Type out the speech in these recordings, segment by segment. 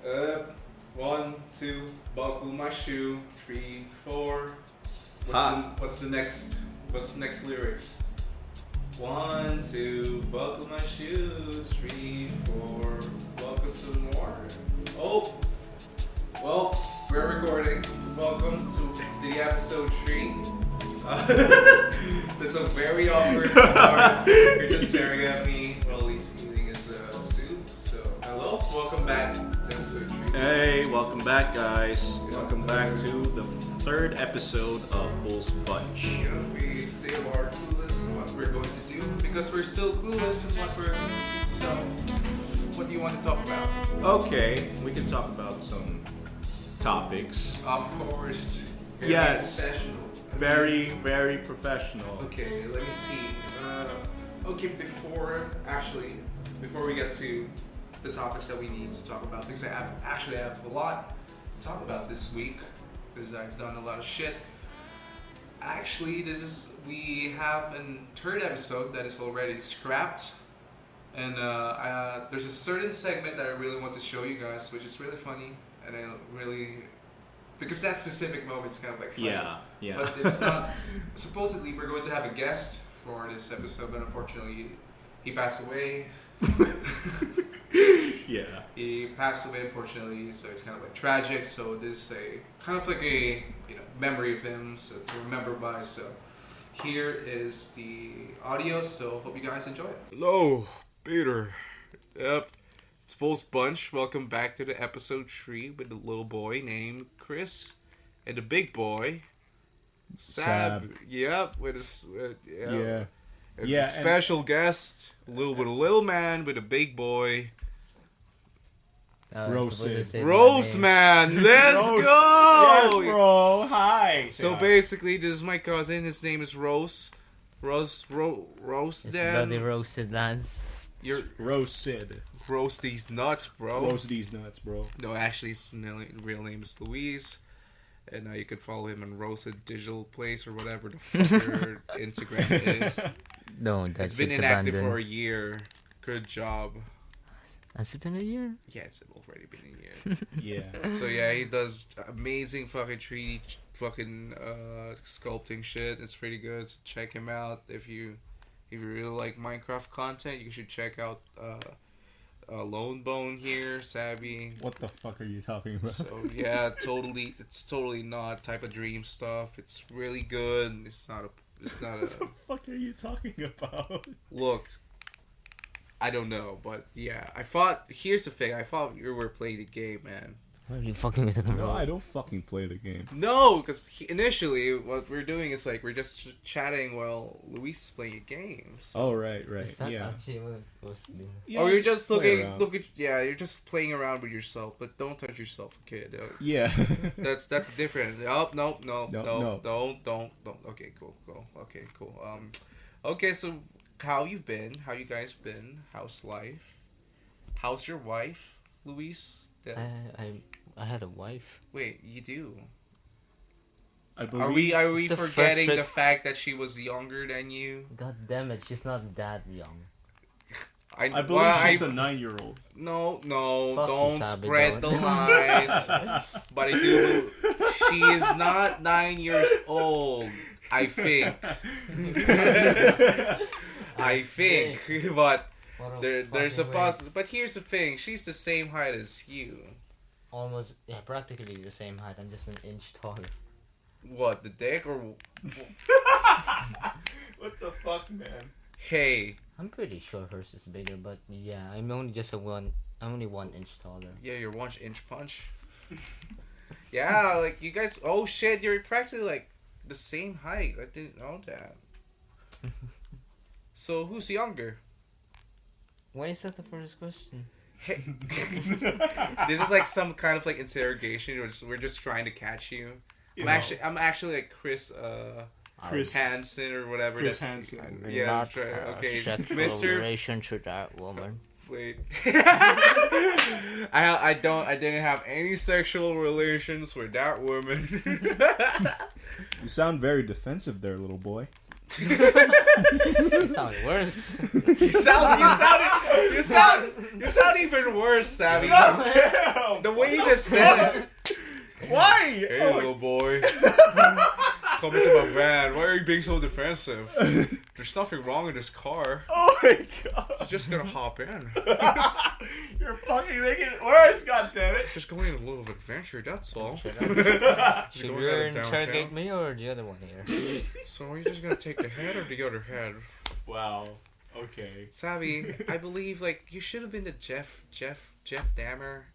Up, 1, 2, buckle my shoe. 3, 4. What's the next? What's the next lyrics? 1, 2, buckle my shoes. 3, 4, buckle some more. Oh, well, we're recording. Welcome to the episode 3. There's a very awkward start. You're just staring at me while he's eating his soup. So, hello, welcome back to episode 3. Hey, welcome back, guys. Welcome back to the third episode of Full Sponge. You know, we still are clueless in what we're going to do because we're still clueless in what we're going to do. So, what do you want to talk about? Okay, we can talk about some topics. Of course, very Yes. professional. Very, very professional. Okay, let me see. Okay, before we get to the topics that we need to talk about, because I have a lot to talk about this week, because I've done a lot of shit. Actually, we have a third episode that is already scrapped, and there's a certain segment that I really want to show you guys, which is really funny, and because that specific moment's kind of like funny. Yeah. But it's not. Supposedly, we're going to have a guest for this episode, but unfortunately, he passed away. Yeah. He passed away, unfortunately, so it's kind of like tragic. So this is a kind of like a memory of him, so to remember by. So here is the audio. So hope you guys enjoy it. Hello, Peter. Yep. It's Full Sponge. Welcome back to the episode 3 with the little boy named Chris and the big boy Sab. Yep, with a Yeah, special guest, a little man with a big boy. Rose man, let's go. Yes, bro. Hi. So basically, this is my cousin. His name is Rose. Rose It's Dan. bloody roasted lads. You're Sid. roast these nuts, bro. Roast these nuts, bro. No, actually, his real name is Louise. And you can follow him on Roasted Digital Place or whatever the fuck your Instagram is. No, that's It's been inactive for a year. Good job. Has it been a year? Yeah, it's already been a year. Yeah. So yeah, he does amazing fucking 3D fucking sculpting shit. It's pretty good. So check him out if you really like Minecraft content. You should check out Lone Bone here, Sabby. What the fuck are you talking about? So yeah, it's totally not type of dream stuff. It's really good. It's not What the fuck are you talking about? Look, I don't know, but yeah, here's the thing, I thought you were playing the game, man. What are you fucking with? No, I don't fucking play the game. No, because initially what we're doing is like we're just chatting while Luis is playing a game. So. Oh, right. Is that Yeah. actually what it's supposed to be? Yeah, You're just play around. you're just playing around with yourself, but don't touch yourself, kid. Yeah. That's different. Oh, no, No. don't. Okay, cool. Okay, cool. Okay, so how you been? How you guys been? How's life? How's your wife, Luis? I had a wife. Wait, you do? I believe. Are we the forgetting first the fact that she was younger than you? God damn it, she's not that young. I believe she's a 9-year-old. No, Fuck don't you, Sabi, spread the don't. lies. But I do. She is not 9 years old. I think. I think, but there's a possibility. But here's the thing: she's the same height as you. Almost, yeah, practically the same height. I'm just an inch taller. What, the dick or? What the fuck, man? Hey, I'm pretty sure hers is bigger, but yeah, I'm only 1 inch taller. yeah, you're 1 inch punch. Yeah, like you guys. Oh shit, you're practically like the same height. I didn't know that. So who's younger? Why is that the first question? Hey. This is like some kind of like interrogation. We're just trying to catch you. I'm actually like Chris Hansen or whatever. Chris Hansen. Yeah, Not try, okay, sexual Mister. relation to that woman. Wait. I didn't have any sexual relations with that woman. You sound very defensive there, little boy. You sound worse. You sound even worse, Savvy. Damn! The way you just said it. Why? Hey, little boy. Come into my van. Why are you being so defensive? There's nothing wrong with this car. Oh my god! You're just gonna hop in. You're fucking making it worse, goddammit! Just going on a little adventure, that's all. Should Going you out of interrogate downtown. me or the other one here? So are you just gonna take the head or the other head? Wow. Okay. Savvy, I believe like you should have been the Jeff Dammer.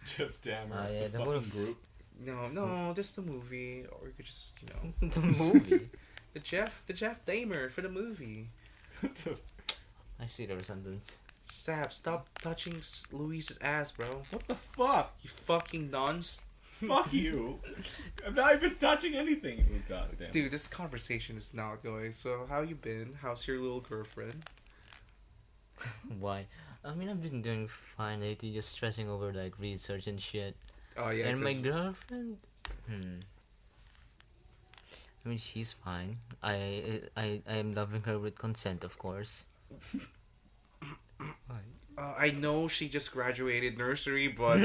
Jeff Dammer Ah, of yeah, the the fucking wolf. group. No, just the movie, or you could just The movie. the Jeff Dahmer for the movie. I see the resemblance. Sab, stop touching Luis's ass, bro. What the fuck? You fucking nuns. Fuck you. I'm not even touching anything. Oh, god damn. Dude, this conversation is not going. So, how you been? How's your little girlfriend? Why? I mean, I've been doing fine lately, just stressing over like research and shit. Oh yeah. And my 'cause- girlfriend, I mean, she's fine. I am loving her with consent, of course. Why? I know she just graduated nursery, but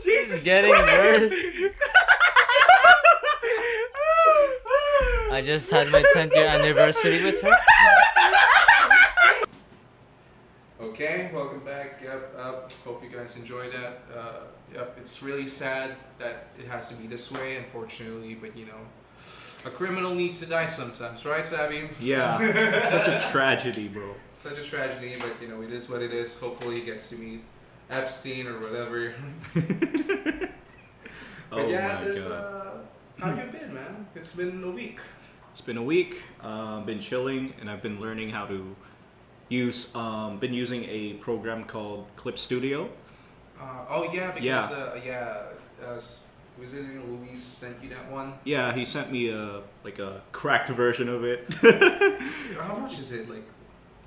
Jesus, getting worse. I just had my 10th year anniversary with her. Okay, welcome back. Yep, hope you guys enjoyed that. Yep, it's really sad that it has to be this way, unfortunately, but you know, a criminal needs to die sometimes, right, Sabby? Yeah, such a tragedy, bro. Such a tragedy, but you know, it is what it is. Hopefully, he gets to meet Epstein or whatever. Oh But yeah, my there's god. how you been, man? It's been a week. It's been a week. Been chilling, and I've been learning how to use. Been using a program called Clip Studio. Oh yeah, because Yeah. was it Luis sent you that one? Yeah, he sent me a cracked version of it. How much is it? Like,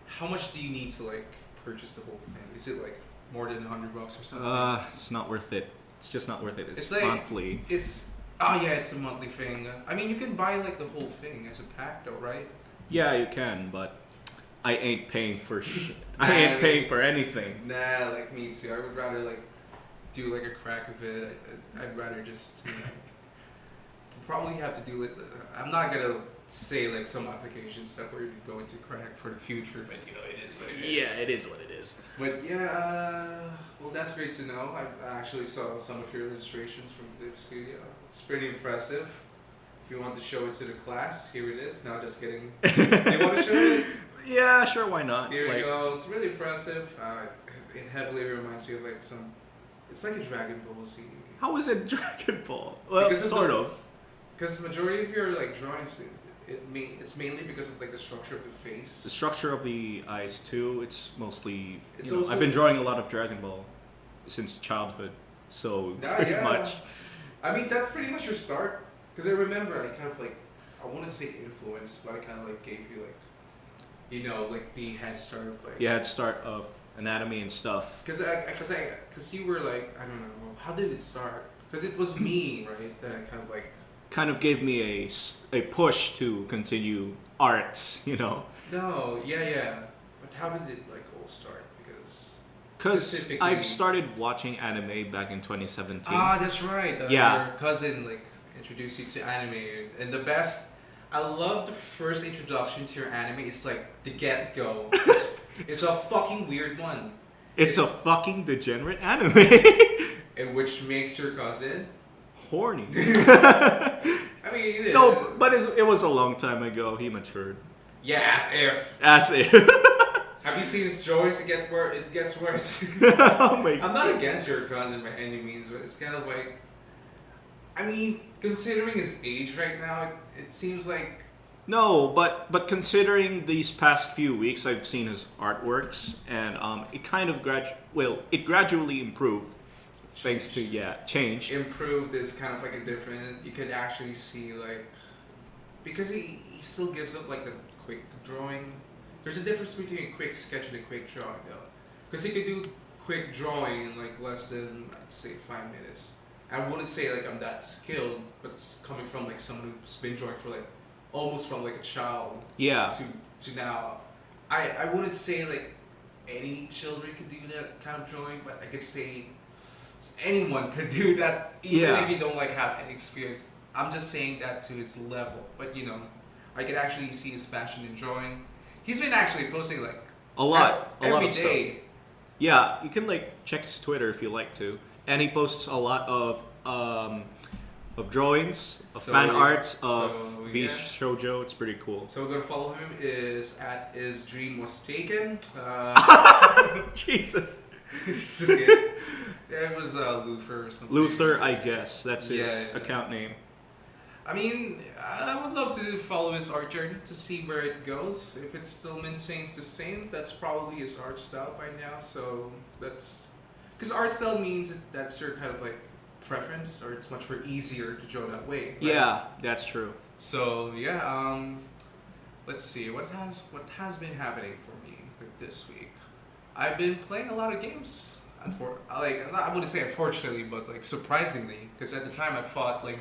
how much do you need to like purchase the whole thing? Is it like more than $100 or something? It's not worth it. It's just not worth it. It's like monthly. it's it's a monthly thing. I mean, you can buy like the whole thing as a pack, though, right? Yeah, you can, but I ain't paying for shit. Nah, I ain't I paying mean- for anything. Nah, like me too. I would rather like do like a crack of it. I'd rather just probably have to do it. I'm not gonna say like some applications that we're going to crack for the future, but you know it is what it is. Yeah, it is what it is. But yeah, well that's great to know. I actually saw some of your illustrations from Clip Studio. It's pretty impressive. If you want to show it to the class, here it is. No, just kidding. You want to show it? Yeah, sure, why not? Here Like, you go. It's really impressive. It heavily reminds me of like some. It's like a Dragon Ball Z. how is it Dragon Ball? Well, Because of sort the- of. Because the majority of your like drawings, it's mainly because of like the structure of the The face. structure of the eyes too. It's mostly. It's You know, also- I've been drawing a lot of Dragon Ball since childhood, so Yeah, pretty yeah. much. I mean, that's pretty much your start. Because I remember I kind of like, I wouldn't say influence, but I kind of like gave you like, you know, like the head start of like. Yeah, I'd start of anatomy and stuff. Because you were like, I don't know, how did it start? Because it was me, right? That kind of like. Kind of gave me a push to continue arts, you know. No, yeah. But how did it like all start? Because Specifically- I've started watching anime back in 2017. Ah, that's right. Yeah. Your cousin like introduced you to anime, and the best. I love the first introduction to your anime. It's like the get go. It's a fucking weird one, It's a fucking degenerate anime. and which makes your cousin. Horny. I mean, it is. No, but it was a long time ago. He matured. Yeah, as if. As if. Have you seen his drawings? It gets worse. Oh my I'm not God. against your cousin by any means, but it's kind of like. I mean, considering his age right now, it seems like. No, but considering these past few weeks, I've seen his artworks, and it kind of it gradually improved, thanks to change. Improved is kind of like a different. You could actually see like, because he still gives up like a quick drawing. There's a difference between a quick sketch and a quick drawing though, because he could do quick drawing in like less than I'd say 5 minutes. I wouldn't say like I'm that skilled, but coming from like someone who's been drawing for like almost from like a child Yeah. to now, I wouldn't say like any children could do that kind of drawing, but I could say anyone could do that, even Yeah. if you don't like have any experience. I'm just saying that to his level, but you know, I could actually see his passion in drawing. He's been actually posting like A lot every of stuff. day. Yeah, you can like check his Twitter if you like to, and he posts a lot of drawings, of So, fan yeah. arts of So, V yeah. Shoujo. It's pretty cool. So we're gonna follow him is at his dream was taken. Jesus, Just kidding. Yeah, it was Luther or something. Luther, I guess that's his Yeah. account name. I mean, I would love to follow his art journey to see where it goes. If it still maintains the same, that's probably his art style by now. So that's because art style means that's your kind of like preference, or it's much more easier to draw that way. Right? Yeah, that's true. So yeah, let's see what has been happening for me like this week. I've been playing a lot of games. I wouldn't say unfortunately, but like surprisingly, because at the time I thought like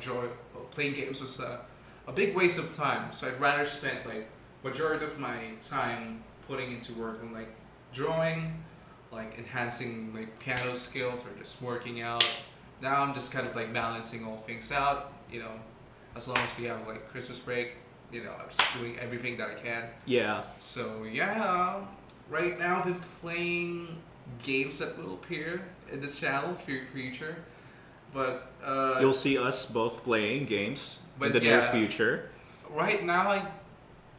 playing games was a big waste of time. So I'd rather spend like majority of my time putting into work on like drawing, like enhancing like piano skills, or just working out. Now I'm just kind of like balancing all things out. You know, as long as we have like Christmas break, you know, I'm just doing everything that I can. Yeah, So yeah, right now I've been playing games that will appear in this channel for your future, but you'll see us both playing games in But the near yeah. future. right now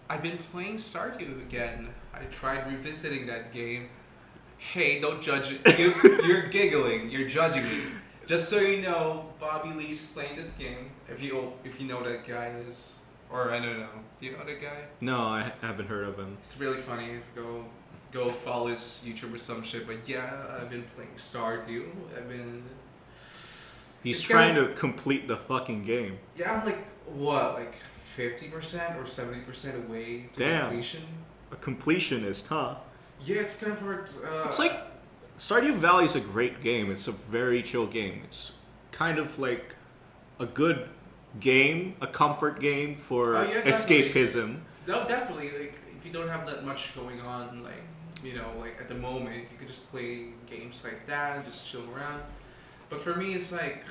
I've been playing Stardew again. I tried revisiting that game. Hey, don't judge it. You're giggling. You're judging me. Just so you know, Bobby Lee's playing this game. If you know that guy is, or I don't know. Do you know that guy? No, I haven't heard of him. It's really funny. Go follow his YouTube or some shit. But yeah, I've been playing Stardew. He's It's trying kind to complete the fucking game. Yeah, I'm like what, like 50% or 70% away to Damn. completion. A completionist, huh? Yeah, it's kind of hard. It's like Stardew Valley is a great game. It's a very chill game. It's kind of like a good game, a comfort game for Oh, yeah, definitely. escapism. No, definitely. Like, if you don't have that much going on, like, you know, like at the moment, you could just play games like that and just chill around. But for me, it's like,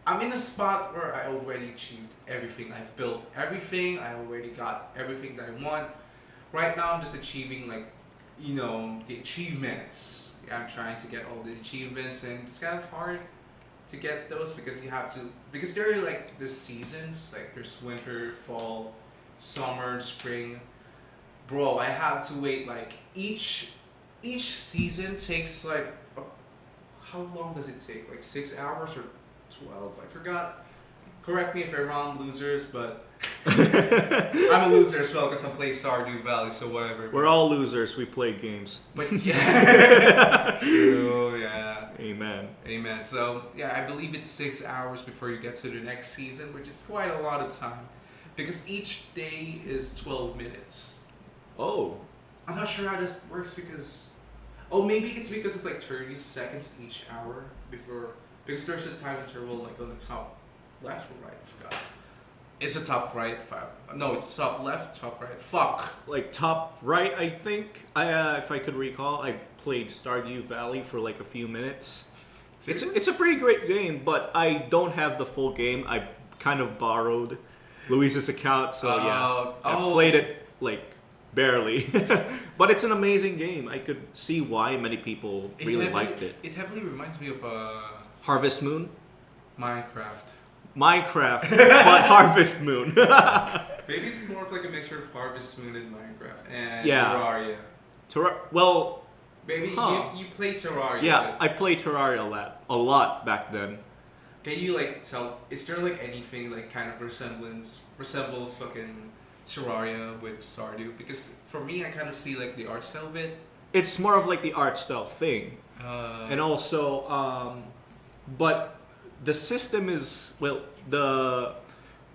I'm in a spot where I already achieved everything. I've built everything. I already got everything that I want. Right now, I'm just achieving, like, you know, the achievements. I'm trying to get all the achievements, and it's kind of hard to get those because because there are like the seasons, like there's winter, fall, summer, spring. Bro, I have to wait like each season takes like how long does it take? Like 6 hours or 12? I forgot. Correct me if I'm wrong, losers, but I'm a loser as well because I'm playing Stardew Valley, so whatever. We're all losers. We play games. But yeah, true, yeah. Amen. Amen. So yeah, I believe it's 6 hours before you get to the next season, which is quite a lot of time, because each day is 12 minutes. Oh, I'm not sure how this works because, oh, maybe it's because it's like 30 seconds each hour because there's a time interval like on the top left or right. I forgot. It's the top right. No, it's top left, top right. Fuck. like top right, I think. If I could recall, I've played Stardew Valley for like a few minutes. It's a pretty great game, but I don't have the full game. I kind of borrowed Luis's account, so yeah, I played it like barely. But it's an amazing game. I could see why many people really liked it. It heavily reminds me of Harvest Moon, Minecraft. Minecraft, but Harvest Moon. Maybe it's more of like a mixture of Harvest Moon and Minecraft and Yeah. Terraria. Well, Maybe Huh. you play Terraria. yeah, but I played Terraria a lot back then. can you like tell? Is there like anything like kind of resembles fucking Terraria with Stardew? Because for me, I kind of see like the art style of it. It's more of like the art style thing. And also, but the system is, well, the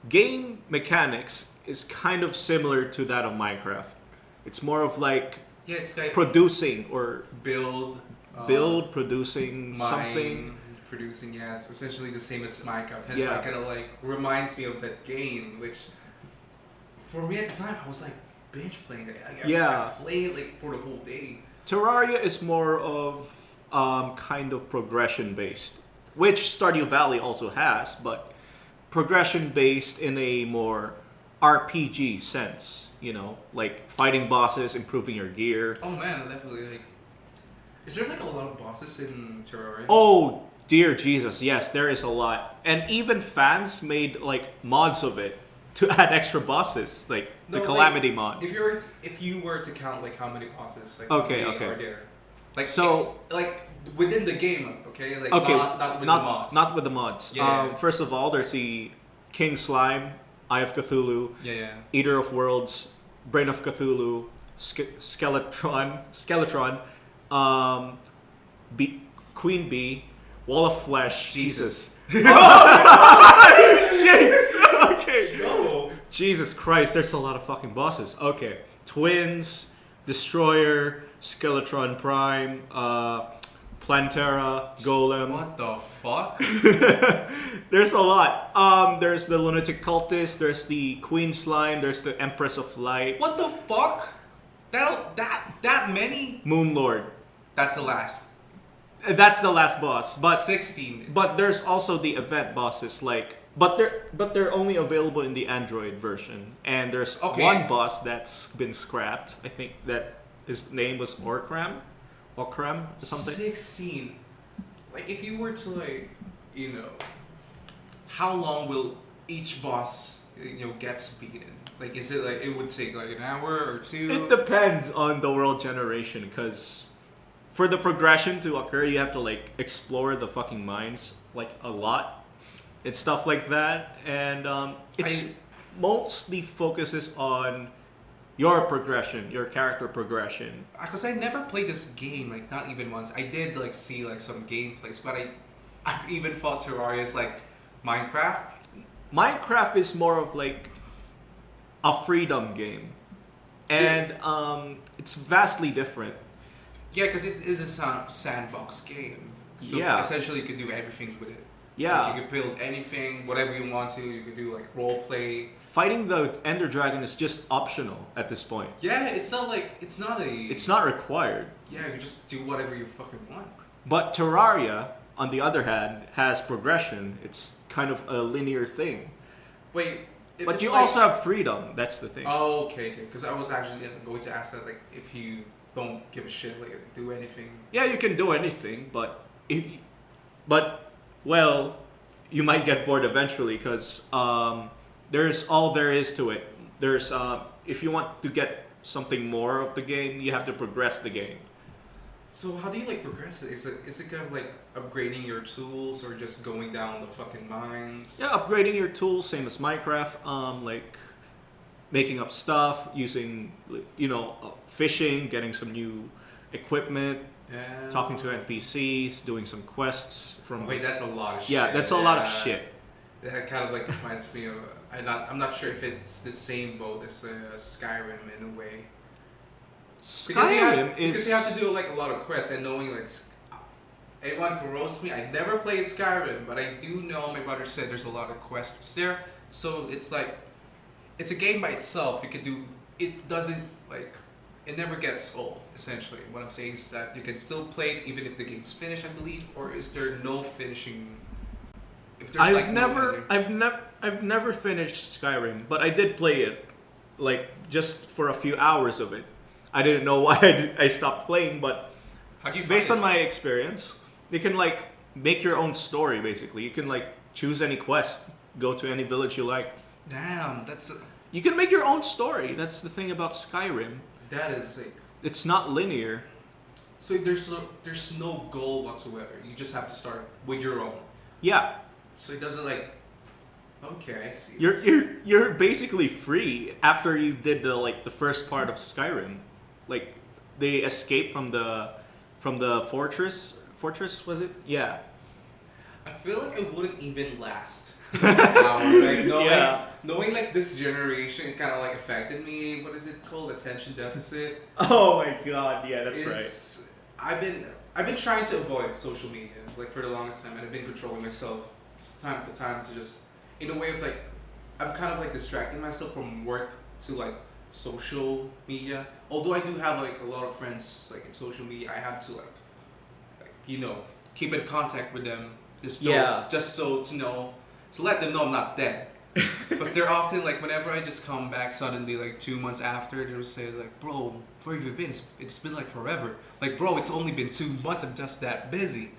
game mechanics is kind of similar to that of Minecraft. It's more of like Yeah, it's like producing or build, producing mine, something. producing. Yeah, it's essentially the same as Minecraft. Hence Yeah. why it kind of like reminds me of that game, which for me at the time I was like binge playing it. I played like for the whole day. Terraria is more of kind of progression based, which Stardew Valley also has, but progression based in a more RPG sense. You know, like fighting bosses, improving your gear. Oh man, definitely like. Is there like a lot of bosses in Terraria? Oh dear Jesus, yes, there is a lot, and even fans made like mods of it to add extra bosses, like the No, Calamity like, mod. If you were to count like how many bosses, like Okay, how many okay. are there? Like So- like within the game, okay? Like Okay, not with the mods. not with the mods. Yeah. First of all, there's the King Slime, Eye of Cthulhu, yeah. Eater of Worlds, Brain of Cthulhu, Skeletron, Queen Bee, Wall of Flesh, Jesus. Shit! Okay. Oh. Jesus Christ, there's a lot of fucking bosses. Okay. Twins, Destroyer, Skeletron Prime, Plantera, Golem. What the fuck? There's a lot. There's the Lunatic Cultist, there's the Queen Slime, there's the Empress of Light, What the fuck? That many? Moon Lord. That's the last. That's the last boss. But 16. but there's also the event bosses like they're only available in the Android version. And there's Okay. one boss that's been scrapped. I think that his name was Orkram or something. 16. Like if you were to like, you know, how long will each boss, gets beaten? Like is it like it would take like an hour or two? It depends on the world generation, because for the progression to occur, you have to like explore the fucking mines like a lot and stuff like that, and it's mostly focuses on your progression, your character progression. Because I never played this game, like not even once. I did like see like some gameplays, but I've even thought Terraria is like Minecraft. Minecraft is more of like a freedom game, and it's vastly different. Yeah, because it is a sandbox game. So Yeah. essentially you could do everything with it. Yeah. Like you could build anything, whatever you want to. You could do like role play. Fighting the Ender Dragon is just optional at this point. Yeah, it's not a. It's not required. Yeah, you just do whatever you fucking want. But Terraria, on the other hand, has progression. It's kind of a linear thing. Wait. If But it's you like- also have freedom. That's the thing. Oh, okay. Because I was actually going to ask that, like, if you don't give a shit, like, do anything. Yeah, you can do anything, but well, you might get bored eventually because there's all there is to it. There's if you want to get something more of the game, you have to progress the game. So how do you like progress it? Is it kind of like upgrading your tools or just going down the fucking mines? Yeah, upgrading your tools, same as Minecraft. Like making up stuff, using fishing, getting some new equipment, Yeah. talking to NPCs, doing some quests from. Wait, that's a lot of shit. Yeah, that's a lot of shit. That kind of like reminds me of. I'm not sure if it's the same boat as Skyrim in a way. Skyrim Because you have to do like a lot of quests, and knowing like anyone can roast me. I never played Skyrim, but I do know my brother said there's a lot of quests there. So it's like it's a game by itself. You can do it. Doesn't like it never gets old. Essentially, what I'm saying is that you can still play it even if the game's finished. I believe, or is there no finishing? If there's like no ending? I've never finished Skyrim, but I did play it, like just for a few hours of it. I didn't know why I stopped playing, but How do you based find on my experience, you can like make your own story. Basically, you can like choose any quest, go to any village you like. Damn, You can make your own story. That's the thing about Skyrim. that is like. It's not linear. So there's no goal whatsoever. You just have to start with your own. Yeah, So it doesn't like. Okay, I see. you're basically free after you did the first part of Skyrim. Like they escape from the fortress. Fortress was it? Yeah. I feel like it wouldn't even last. Wow, like knowing, Yeah. knowing like this generation, it kind of like affected me. What is it called? Attention deficit. Oh my god, yeah, that's right. It's I've been trying to avoid social media like for the longest time, and I've been controlling myself time to time to just in a way of like I'm kind of like distracting myself from work to like social media. Although I do have like a lot of friends like in social media, I have to like you know keep in contact with them just so to know to let them know I'm not dead. Because they're often like whenever I just come back suddenly like 2 months after they'll say like bro where have you been it's been like forever like bro it's only been 2 months I'm just that busy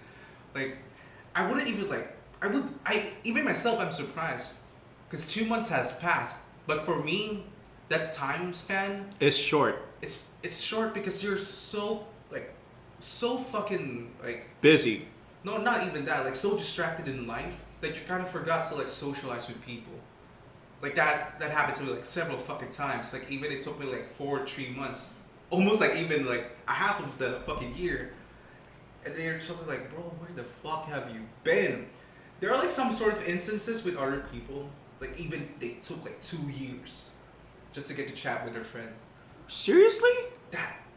like I wouldn't even like I even myself I'm surprised because 2 months has passed but for me that time span It's short. it's short because you're so like so fucking like Busy. no, not even that. Like so distracted in life that you kind of forgot to like socialize with people. Like that happened to me like several fucking times. Like even it took me like 3 months, almost like even like a half of the fucking year. And they're something like, bro, where the fuck have you been? There are like some sort of instances with other people. Like even they took like 2 years just to get to chat with their friends. Seriously?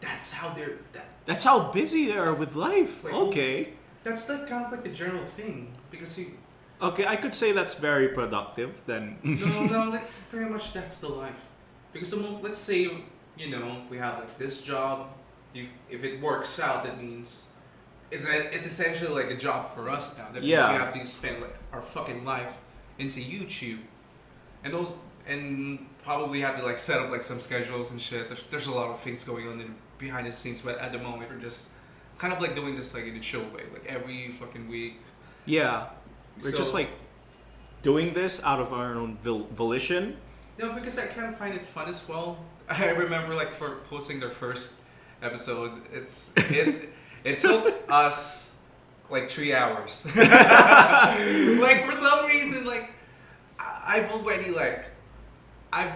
That's how they're that. That's how busy they are with life. Like, Okay. That's like kind of like the general thing because you. Okay, I could say that's very productive then. No, that's pretty much that's the life. Because let's say you know we have like this job. If it works out, that means it's essentially like a job for us now. That means Yeah. we have to spend like our fucking life into YouTube, and those and probably have to like set up like some schedules and shit. There's a lot of things going on behind the scenes, but at the moment we're just kind of like doing this like in a chill way, like every fucking week. Yeah. We're So- just like doing this out of our own volition. No, because I kind of find it fun as well. I remember like for posting their first episode, it took us like 3 hours. Like for some reason, like I've already like I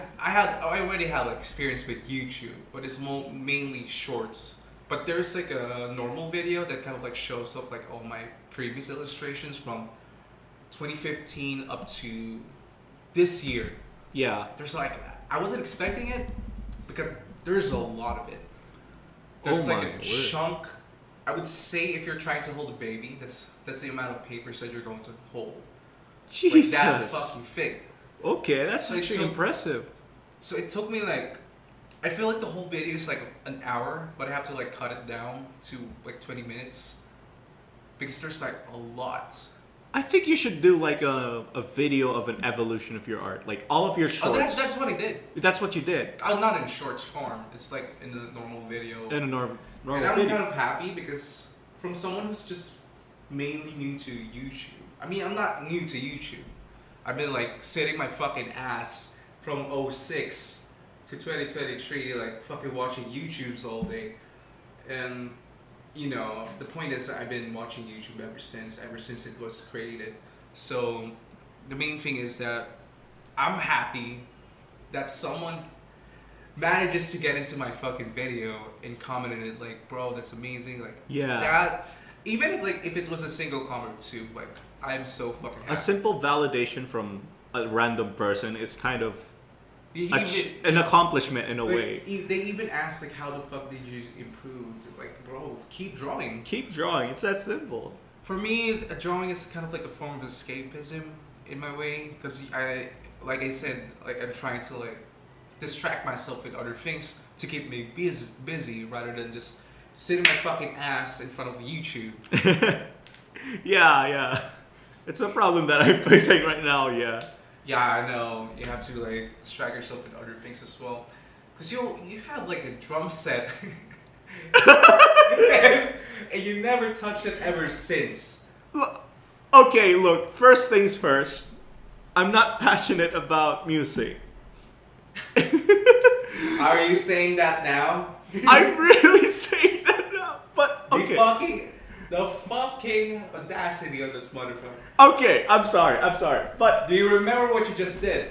already have like experience with YouTube, but it's mainly shorts. But there's like a normal video that kind of like shows off like all my previous illustrations from 2015 up to this year. Yeah. There's like I wasn't expecting it because there's a lot of it. There's Oh like my a word. chunk. I would say if you're trying to hold a baby, that's the amount of papers that you're going to hold. Like Jesus. that fucking thick. Okay, that's So- actually so- impressive. So it took me like I feel like the whole video is like an hour, but I have to like cut it down to like 20 minutes because there's like a lot. I think you should do like a video of an evolution of your art. Like all of your Oh, shorts. that's what I did. That's what you did. Not in shorts form. It's like in the normal video. In a normal And I'm video. kind of happy because from someone who's just mainly new to YouTube. I mean, I'm not new to YouTube. I've been like sitting my fucking ass from '06 to 2023, like fucking watching YouTubes all day. And you know, the point is I've been watching YouTube ever since it was created. So the main thing is that I'm happy that someone manages to get into my fucking video and comment on it like, bro, that's amazing. Like Yeah. that even if it was a single comment too, like I'm so fucking happy. A simple validation from a random person is kind of He an accomplishment in a like, way. they even asked like how the fuck did you improve? Like, bro, keep drawing. Keep drawing. It's that simple. For me, a drawing is kind of like a form of escapism in my way because like I said, like I'm trying to like distract myself with other things to keep me busy rather than just sitting my fucking ass in front of YouTube. Yeah. It's a problem that I'm facing right now, yeah. Yeah, I know. You have to like distract yourself with other things as well, cause you have like a drum set, and you never touched it ever since. Okay, look, first things first. I'm not passionate about music. Are you saying that now? I'm really saying that now, but okay. The fucking audacity of this motherfucker. Okay, I'm sorry, but Do you remember what you just did?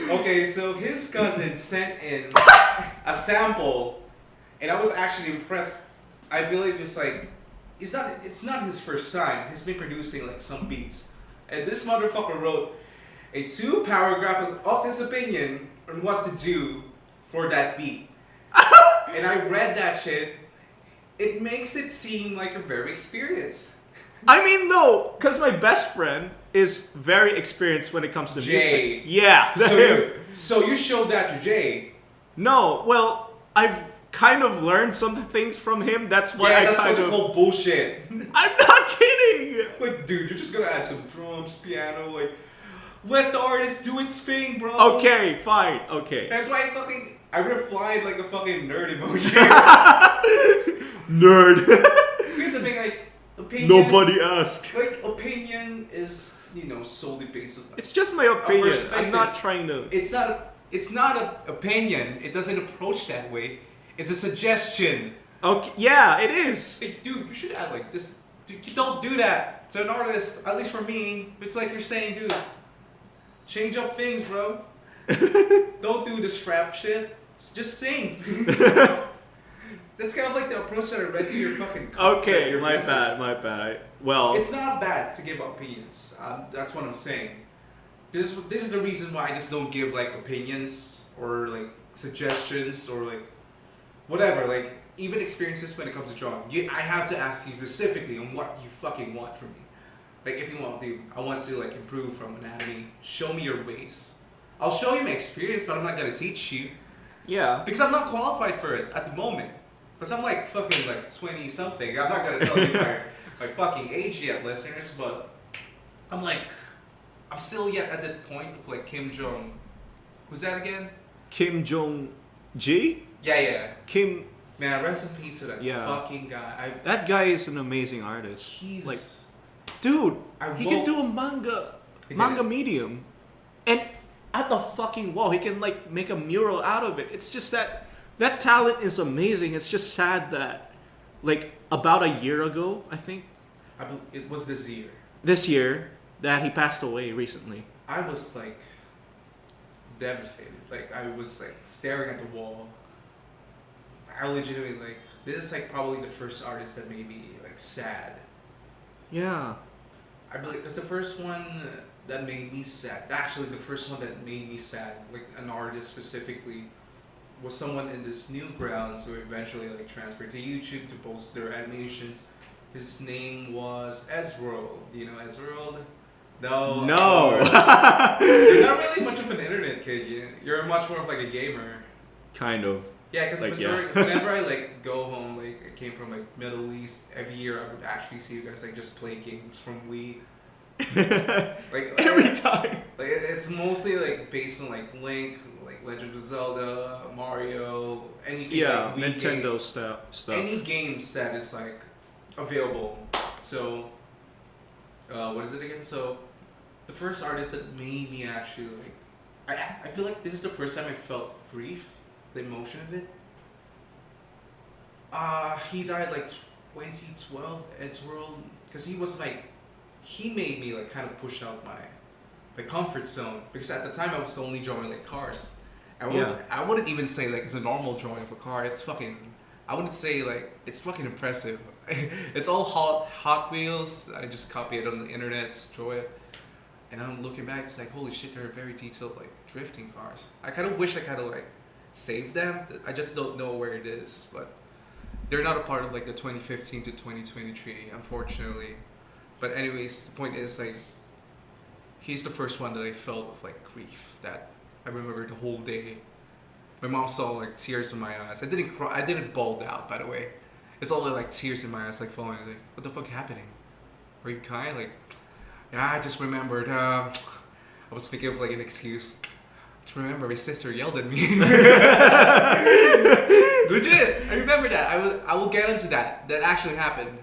Okay, so his cousin sent in a sample, and I was actually impressed. I believe it's like it's not his first time. He's been producing like some beats. And this motherfucker wrote a 2 paragraph of his opinion on what to do for that beat. And I read that shit. It makes it seem like you're very experienced. I mean, no, because my best friend is very experienced when it comes to Jay. music. Yeah. So you showed that to Jay. No, well, I've kind of learned some things from him. That's why That's I what kind you of. call bullshit. I'm not kidding. Like, dude, you're just gonna add some drums, piano, like, let the artist do its thing, bro. Okay, fine. Okay. That's why I replied like a fucking nerd emoji. Nerd. Here's the thing, like, opinion. Nobody asked. Like, opinion is, solely based on. It's just my opinion. I'm perspective. not trying to. It's not an opinion. It doesn't approach that way. It's a suggestion. Okay, yeah, it is. Like, dude, you should add like this. Dude, you don't do that to an artist. At least for me, it's like you're saying, dude, change up things, bro. Don't do this rap shit. Just sing. That's kind of like the approach that I read to your fucking. Okay, your my message. bad. Well, It's not bad to give opinions. That's what I'm saying. This is the reason why I just don't give like opinions or like suggestions or like whatever. Like even experiences when it comes to drawing. I have to ask you specifically on what you fucking want from me. Like if you want, dude, I want to like improve from anatomy. Show me your ways. I'll show you my experience, but I'm not gonna teach you yeah. because I'm not qualified for it at the moment. Because I'm like fucking like 20 something. I'm not gonna tell you my fucking age yet, listeners. But I'm like, I'm still yet at that point of like Kim Jong. Who's that again? Kim Jong G? Yeah. Kim. Man, rest in peace to that Yeah. fucking guy. That guy is an amazing artist. He's like, dude, he can won't- do a manga He did manga it. medium, and at the fucking wall, he can like make a mural out of it. It's just that talent is amazing. It's just sad that, like, about a year ago, I think, It was this year. this year, that he passed away recently. I was like devastated. Like I was like staring at the wall. I legitimately like this is like probably the first artist that made me like sad. Yeah. I believe because the first one that made me sad, actually the first one that made me sad, like an artist specifically, was someone in this Newgrounds who eventually like transferred to YouTube to post their animations. His name was Ezworld. Do you know Ezworld? No. of No. course. You're not really much of an internet kid. You're much more of like a gamer. Kind of. Yeah, because Like, majority yeah. whenever I like go home, like I came from like Middle East, every year I would actually see you guys like just play games from Wii. Like Every time. like it's mostly like based on like Link, like Legend of Zelda, Mario, anything Yeah, like Wii Nintendo games, stuff. any games that is like available. So, what is it again? So, the first artist that made me actually like, I feel like this is the first time I felt grief, the emotion of it. He died like 2012, Edgeworld, because he was like, he made me like kind of push out my comfort zone, because at the time I was only drawing like cars. I wouldn't even say like it's a normal drawing of a car. It's fucking, I wouldn't say like it's fucking impressive. It's all Hot Wheels. I just copy it on the internet, just draw it. And I'm looking back, it's like holy shit, they're very detailed like drifting cars. I kind of wish I kind of like saved them. I just don't know where it is, but they're not a part of like the 2015 to 2023, unfortunately. But anyways, the point is like he's the first one that I felt with like grief, that I remember the whole day. My mom saw like tears in my eyes. I didn't cry. I didn't bawl out, by the way. It's only like tears in my eyes, like falling. Like, what the fuck happening? Are you crying? Like, yeah, I just remembered. I was thinking of like an excuse. Just remember, my sister yelled at me. Legit, I remember that. I will get into that. That actually happened.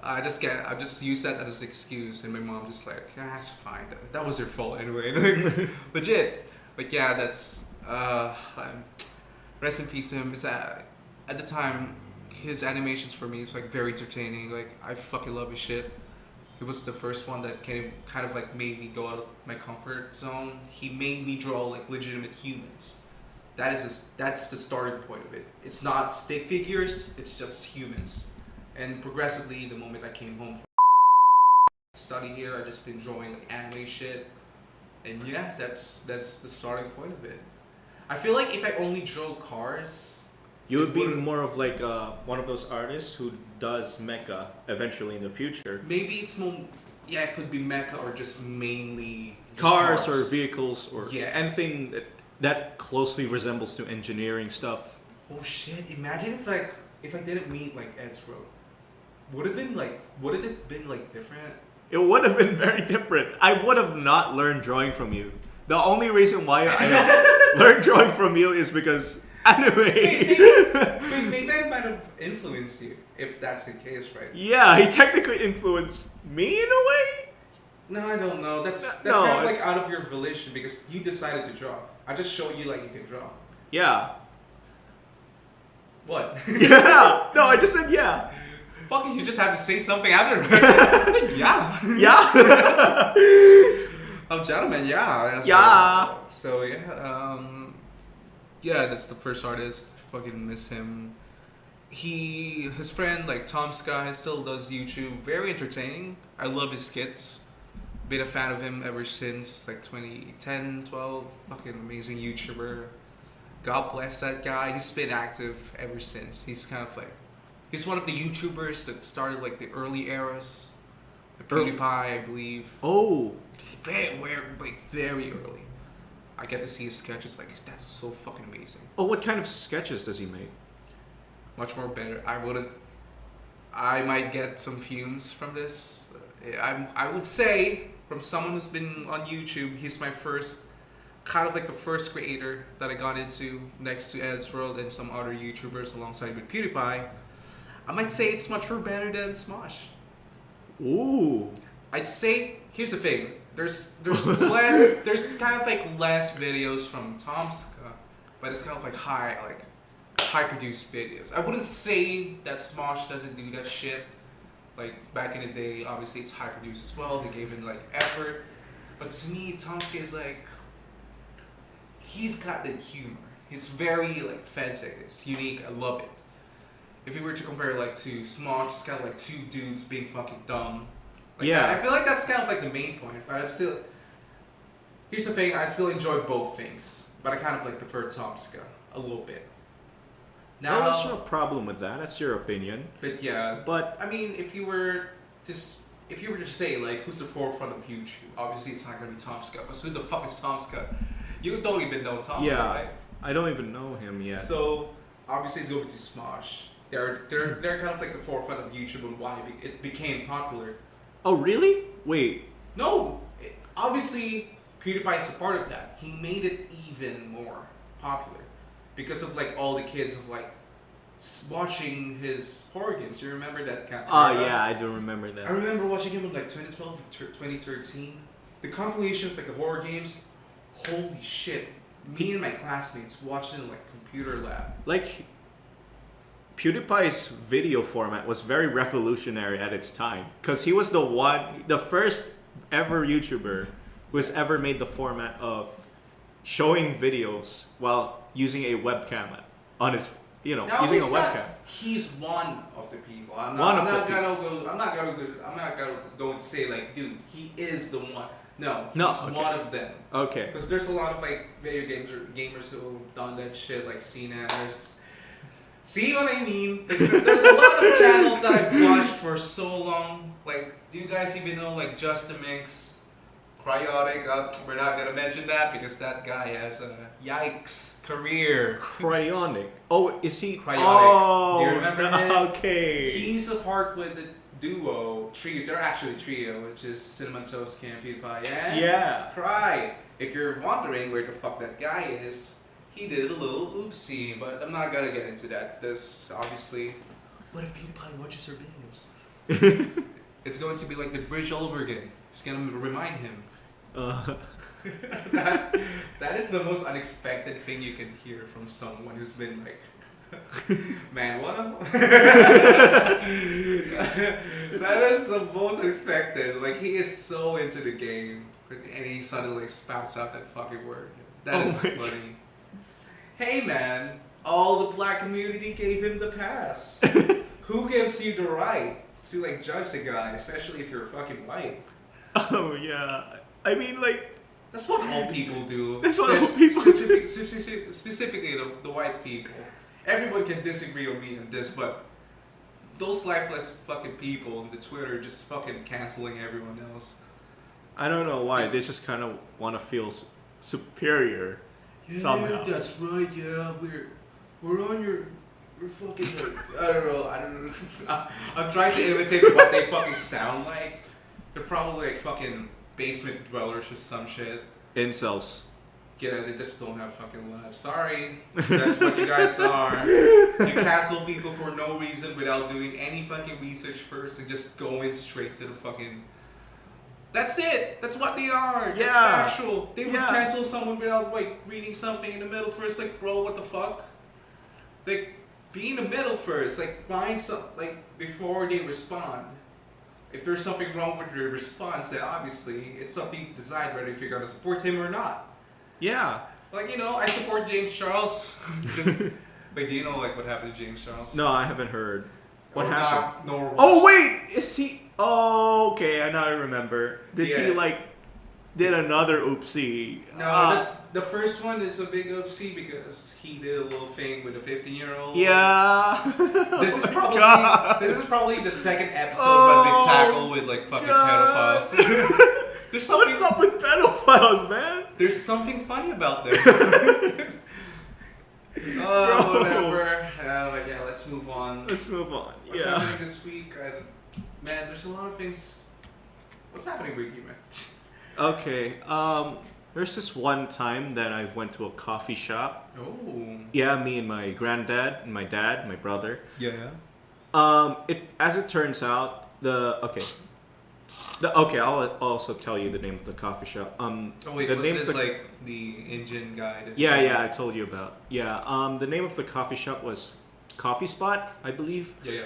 I just used that as an excuse, and my mom just like, yeah, that's fine. That was her fault anyway. Legit. But yeah, that's rest in peace to him. Is that at the time his animations for me is like very entertaining. Like I fucking love his shit. He was the first one that kind of like made me go out of my comfort zone. He made me draw like legitimate humans. That's the starting point of it. It's not stick figures. It's just humans. And progressively, the moment I came home from study here, I just been drawing like anime shit. And yeah, that's the starting point of it. I feel like if I only draw cars, You would be Wouldn't- more of like one of those artists who does mecha eventually in the future. maybe it's more. Yeah, it could be mecha or just mainly just Cars or vehicles or Yeah. anything that closely resembles to engineering stuff. Oh shit! Imagine if I didn't meet like Ed's Road, would it been like different? It would have been very different. I would have not learned drawing from you. The only reason why I learned drawing from you is because anime. Maybe I might have influenced you if that's the case, right? Yeah, he technically influenced me in a way. No, I don't know. That's No, kind of like it's- out of your volition because you decided to draw. I just showed you like you can draw. Yeah. What? Yeah. No, I just said yeah. Fuck it, you just have to say something after. Yeah. Yeah. Oh, gentlemen, yeah. Yeah. So yeah, yeah, that's the first artist. Fucking miss him. His friend like Tom Sky still does YouTube. Very entertaining. I love his skits. Been a fan of him ever since like 2010, 12. Fucking amazing YouTuber. God bless that guy. He's been active ever since. He's one of the YouTubers that started like the early eras. Like PewDiePie, I believe. Oh. Very early. I get to see his sketches. Like that's so fucking amazing. Oh, what kind of sketches does he make? Much more better. I might get some fumes from this. I would say from someone who's been on YouTube, he's my first, kind of like the first creator that I got into next to Ed's World and some other YouTubers alongside with PewDiePie. I might say it's much more better than Smosh. Ooh. I'd say here's the thing. There's kind of like less videos from Tomska, but it's kind of like high produced videos. I wouldn't say that Smosh doesn't do that shit. Like back in the day, obviously it's high produced as well. They gave him like effort, but to me, Tomska is like he's got that humor. He's very like authentic. It's unique. I love it. If you were to compare like to Smosh, it's kind of like two dudes being fucking dumb. Like, Yeah. I feel like that's kind of like the main point, but I'm still. Here's the thing: I still enjoy both things, but I kind of like prefer Tomska a little bit. Now, there's no problem with that. That's your opinion. But yeah, But I mean, if you were to say like who's the forefront of YouTube, obviously it's not gonna be Tomska. But who the fuck is Tomska? You don't even know Tomska, yeah, right? I don't even know him yet. So obviously it's going to Smosh. They're kind of like the forefront of YouTube and why it became popular. Oh, really? Wait. No, obviously PewDiePie is a part of that. He made it even more popular because of like all the kids of like watching his horror games. You remember that kind of Oh, yeah, I do remember I that. remember watching him in like 2012, 2013. The compilation of like the horror games. Holy shit! Me and my classmates watched it in like computer lab. Like, PewDiePie's video format was very revolutionary at its time. Because he was the first ever YouTuber who's ever made the format of showing videos while using a webcam on his, Now, using a he's not- webcam. He's one of the people. I'm One not, of the I'm not going to say like, dude, he is the one. No, No, he's okay. one of them. Okay. Because there's a lot of like video gamers who have done that shit, like CNANers. See what I mean? There's a lot of channels that I've watched for so long. Like, do you guys even know like Just the Mix, Cryotic? We're not gonna mention that because that guy has a yikes career. Cryonic. Oh, is he? Cryonic. Oh, Do you remember him? Okay. He's a part with the duo trio. They're actually a trio, which is Cinnamon Toast, Cam, PewDiePie, and Yeah. Cry. If you're wondering where the fuck that guy is, he did a little oopsie, but I'm not gonna get into that. This obviously. What if PewDiePie watches our videos? It's going to be like the bridge all over again. It's gonna remind him. That is the most unexpected thing you can hear from someone who's been like, man, what a. That is the most unexpected. Like, he is so into the game, and he suddenly like, spouts out that fucking word. That is my funny. Hey, man, all the black community gave him the pass. who gives you the right to like judge the guy, especially if you're fucking white? Oh yeah. I mean, like, That's what all people do. That's what all people do. Specifically the white people. Everyone can disagree with me on this, but those lifeless fucking people on the Twitter just fucking canceling everyone else. I don't know why. They just kind of want to feel superior somehow. That's right. Yeah, we're on your fucking like, I don't know. I'm trying to imitate what they fucking sound like. They're probably like fucking basement dwellers or some shit. Incels. Yeah, they just don't have fucking lives. Sorry, that's what you guys are. You cancel people for no reason without doing any fucking research first and just going straight to the fucking. That's it. That's what they are. That's Yeah. factual. They would Yeah. cancel someone without like reading something in the middle first. Like, bro, what the fuck? Like, be in the middle first. Like, find some like before they respond. If there's something wrong with your response, then obviously it's up to you to decide whether if you're gonna support him or not. Yeah. Like, I support James Charles. Just wait, do you know like what happened to James Charles? No, I haven't heard. What Or happened? Not, nor Oh wait, is he? Oh, okay. I now remember. Did he Yeah. like did another oopsie? No, that's the first one is a big oopsie because he did a little thing with a 15-year-old. Yeah. This is Oh my probably God. the second episode Oh, when we tackle with like fucking God. pedophiles. There's something What's up with pedophiles, man? There's something funny about them. Bro. Whatever. But yeah, let's move on. Let's move on. What's yeah. happening this week? Man, there's a lot of things. What's happening with you, man? Okay. There's this one time that I went to a coffee shop. Oh. Yeah, me and my granddad and my dad, my brother. Yeah. As it turns out, I'll also tell you the name of the coffee shop. Oh wait, the was name this of the, like the Indian guy? That Yeah, I told you about. Yeah, the name of the coffee shop was Coffee Spot, I believe. Yeah.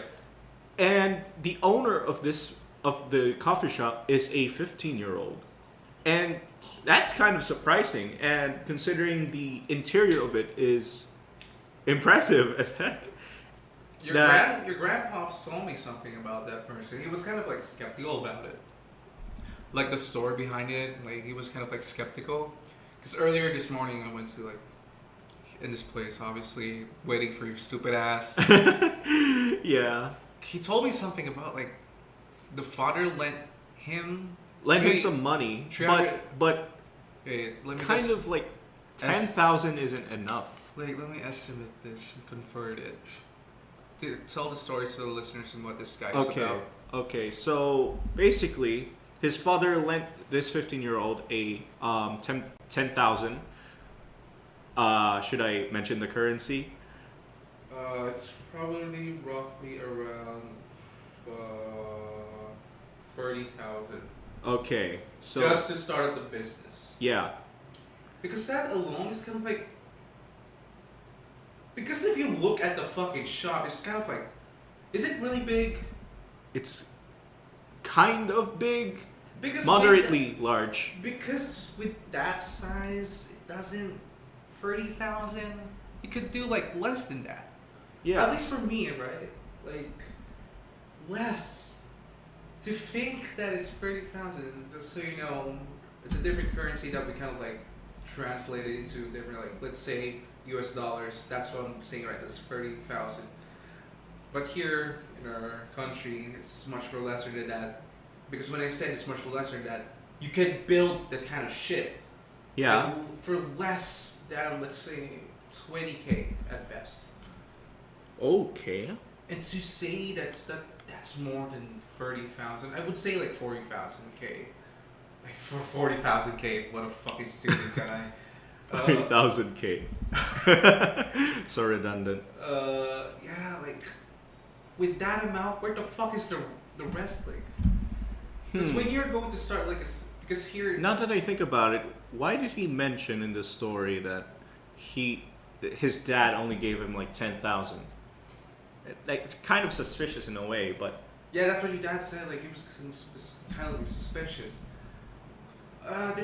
And the owner of the coffee shop is a 15-year-old. And that's kind of surprising, and considering the interior of it is impressive as heck. Your grandpops told me something about that person. He was kind of like skeptical about it. Like the story behind it, like he was kind of like skeptical. Because earlier this morning I went to like, in this place obviously, waiting for your stupid ass. Yeah. He told me something about like, the father lent him some money, 300 but Okay, let me kind just, of like 10,000 isn't enough. Wait, let me estimate this and convert it. Tell the story to the listeners and what this guy is about. Okay, so basically, his father lent this 15-year-old a 10,000. Should I mention the currency? It's probably roughly around 30,000. Okay, so Just to start the business. yeah, Because that alone is kind of like. Because if you look at the fucking shop, it's kind of like. Is it really big? it's kind of big, Because moderately large. Because with that size, it doesn't. 30,000? You could do like less than that. Yeah, At least for me, right? Like, less. To think that it's 30,000, just so you know, it's a different currency that we kind of like translated into different, like, let's say US dollars. That's what I'm saying, right? That's 30,000. But here in our country, it's much more lesser than that. Because when I said it's much more lesser than that, you can build that kind of shit. yeah. Like, for less than, let's say, 20K at best. Okay. And to say that's more than 30,000, I would say like 40,000K. Like for 40,000K, what a fucking stupid guy. 30,000K. So redundant. Yeah, like with that amount, where the fuck is the rest like? Because when you're going to start like because here. Now that I think about it, why did he mention in the story that his dad only gave him like 10,000? Like, it's kind of suspicious in a way, but Yeah, that's what your dad said. Like he was kind of suspicious.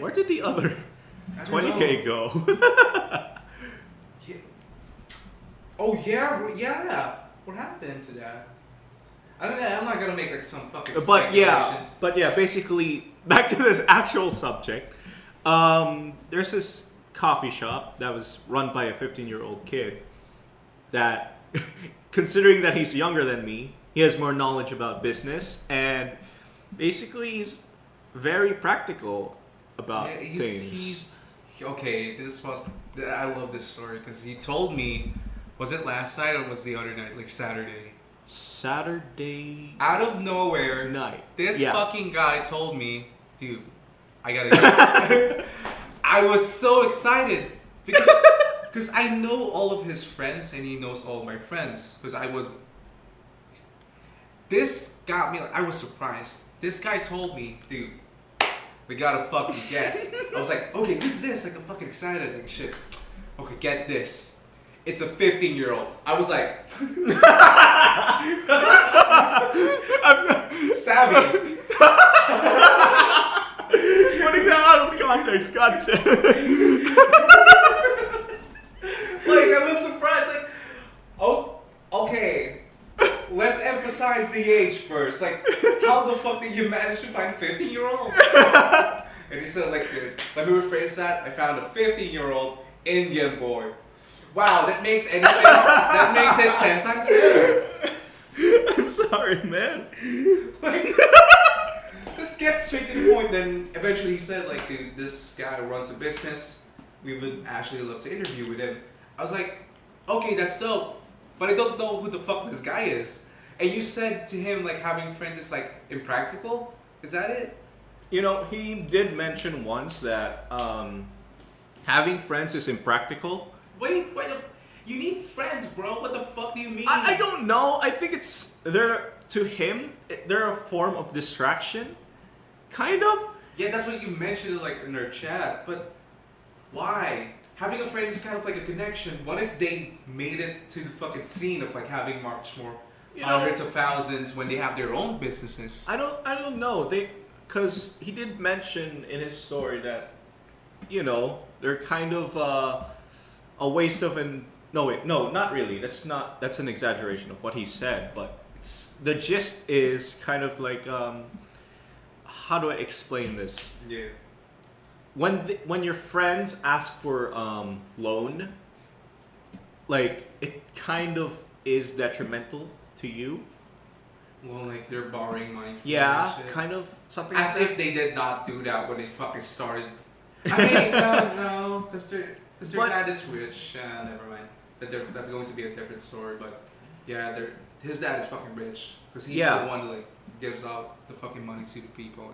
where did the other I don't 20K know. go? Yeah. Oh yeah. What happened to that? I don't know. I'm not gonna make like some fucking But yeah, speculations. basically, back to this actual subject. There's this coffee shop that was run by a 15-year-old kid that, considering that he's younger than me, he has more knowledge about business, and basically he's very practical about Yeah, things. okay. This is what I love this story because he told me. Was it last night or was the other night? Like Saturday. Saturday Out of nowhere, night. this Yeah. fucking guy told me, dude, I gotta get this. I was so excited because I know all of his friends and he knows all of my friends. Because this got me. I was surprised. This guy told me, dude, we gotta fucking guess. I was like, okay, this. Like I'm fucking excited and shit. Okay, get this. It's a 15-year-old. I was like, savvy. Putting that out of context, God damn. Like I was surprised. Like, oh, okay. Let's emphasize the age first. Like, how the fuck did you manage to find a 15-year-old? And he said, like, let me rephrase that. I found a 15-year-old Indian boy. Wow, that makes anything. That makes it 10 times better. I'm sorry, man. Like, just get straight to the point. Then eventually he said, like, dude, this guy runs a business. We would actually love to interview with him. I was like, okay, that's dope. But I don't know who the fuck this guy is. And you said to him, like, having friends is, like, impractical? Is that it? You know, he did mention once that having friends is impractical. Wait, you need friends, bro. What the fuck do you mean? I don't know. I think to him, they're a form of distraction. Kind of. Yeah, that's what you mentioned, like, in our chat. But why? Having a friend is kind of like a connection. What if they made it to the fucking scene of, like, having much more hundreds of thousands when they have their own businesses? I don't know. Because he did mention in his story that, they're kind of a waste of no, not really. That's an exaggeration of what he said. But the gist is kind of like, how do I explain this? Yeah. When your friends ask for loan, like it kind of is detrimental to you. Well, like they're borrowing money from Yeah, and shit. kind of something. As like if they did not do that when they fucking started. I mean, no, because their But- dad is rich. Never mind. That's going to be a different story. But yeah, his dad is fucking rich because he's Yeah. the one that like gives out the fucking money to the people.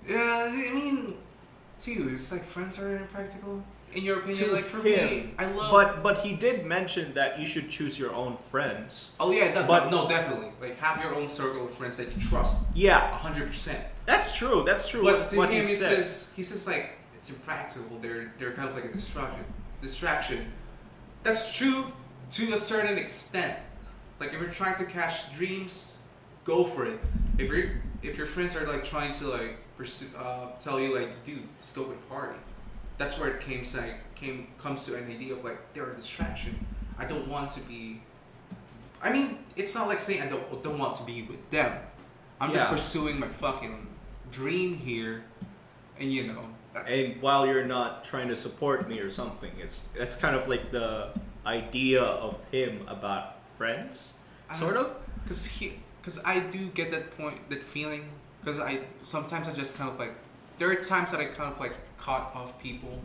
Yeah, I mean, too. It's like friends are impractical. In your opinion, To like for him. me, I love. But he did mention that you should choose your own friends. Oh yeah, but- no, definitely. Like have your own circle of friends that you trust. Yeah, 100%. that's true. That's true. But to what him, he said. he says like it's impractical. They're kind of like a distraction. That's true to a certain extent. Like if you're trying to cash dreams, go for it. If your friends are like trying to like tell you like, dude, let's go to a party. That's where it comes to an idea of like they're a distraction. I don't want to be. I mean, it's not like saying I don't want to be with them. I'm just Yeah. pursuing my fucking dream here, and that's And while you're not trying to support me or something, that's kind of like the idea of him about friends, sort of. because I do get that feeling. Because sometimes I just kind of like there are times that I kind of like cut off people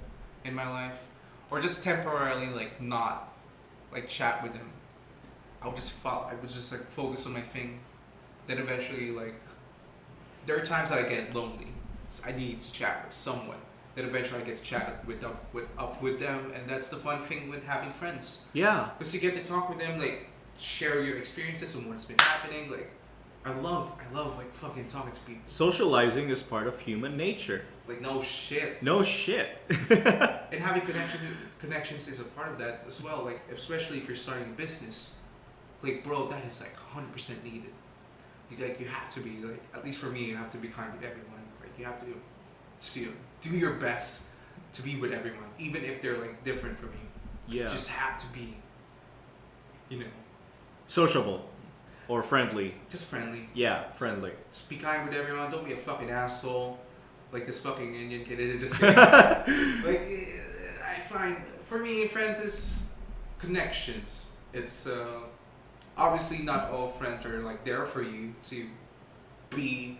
in my life, or just temporarily like not like chat with them. I would just like focus on my thing. Then eventually like there are times that I get lonely. So I need to chat with someone. Then eventually I get to chat with them, and that's the fun thing with having friends. Yeah. Because you get to talk with them, like share your experiences and what's been happening. Like I love like fucking talking to people. Socializing is part of human nature. Like no shit. No shit. And having connections is a part of that as well. Like especially if you're starting a business, like bro, that is like 100% needed. You have to be like, at least for me, you have to be kind with everyone. Like you have to do your best to be with everyone, even if they're like different from you. Yeah. You just have to be, Sociable. Or friendly. Just friendly. Yeah, friendly. Just be kind with everyone. Don't be a fucking asshole. Like this fucking Indian kid. Just kidding. Like, I find, for me, friends is connections. It's, obviously not all friends are like there for you to be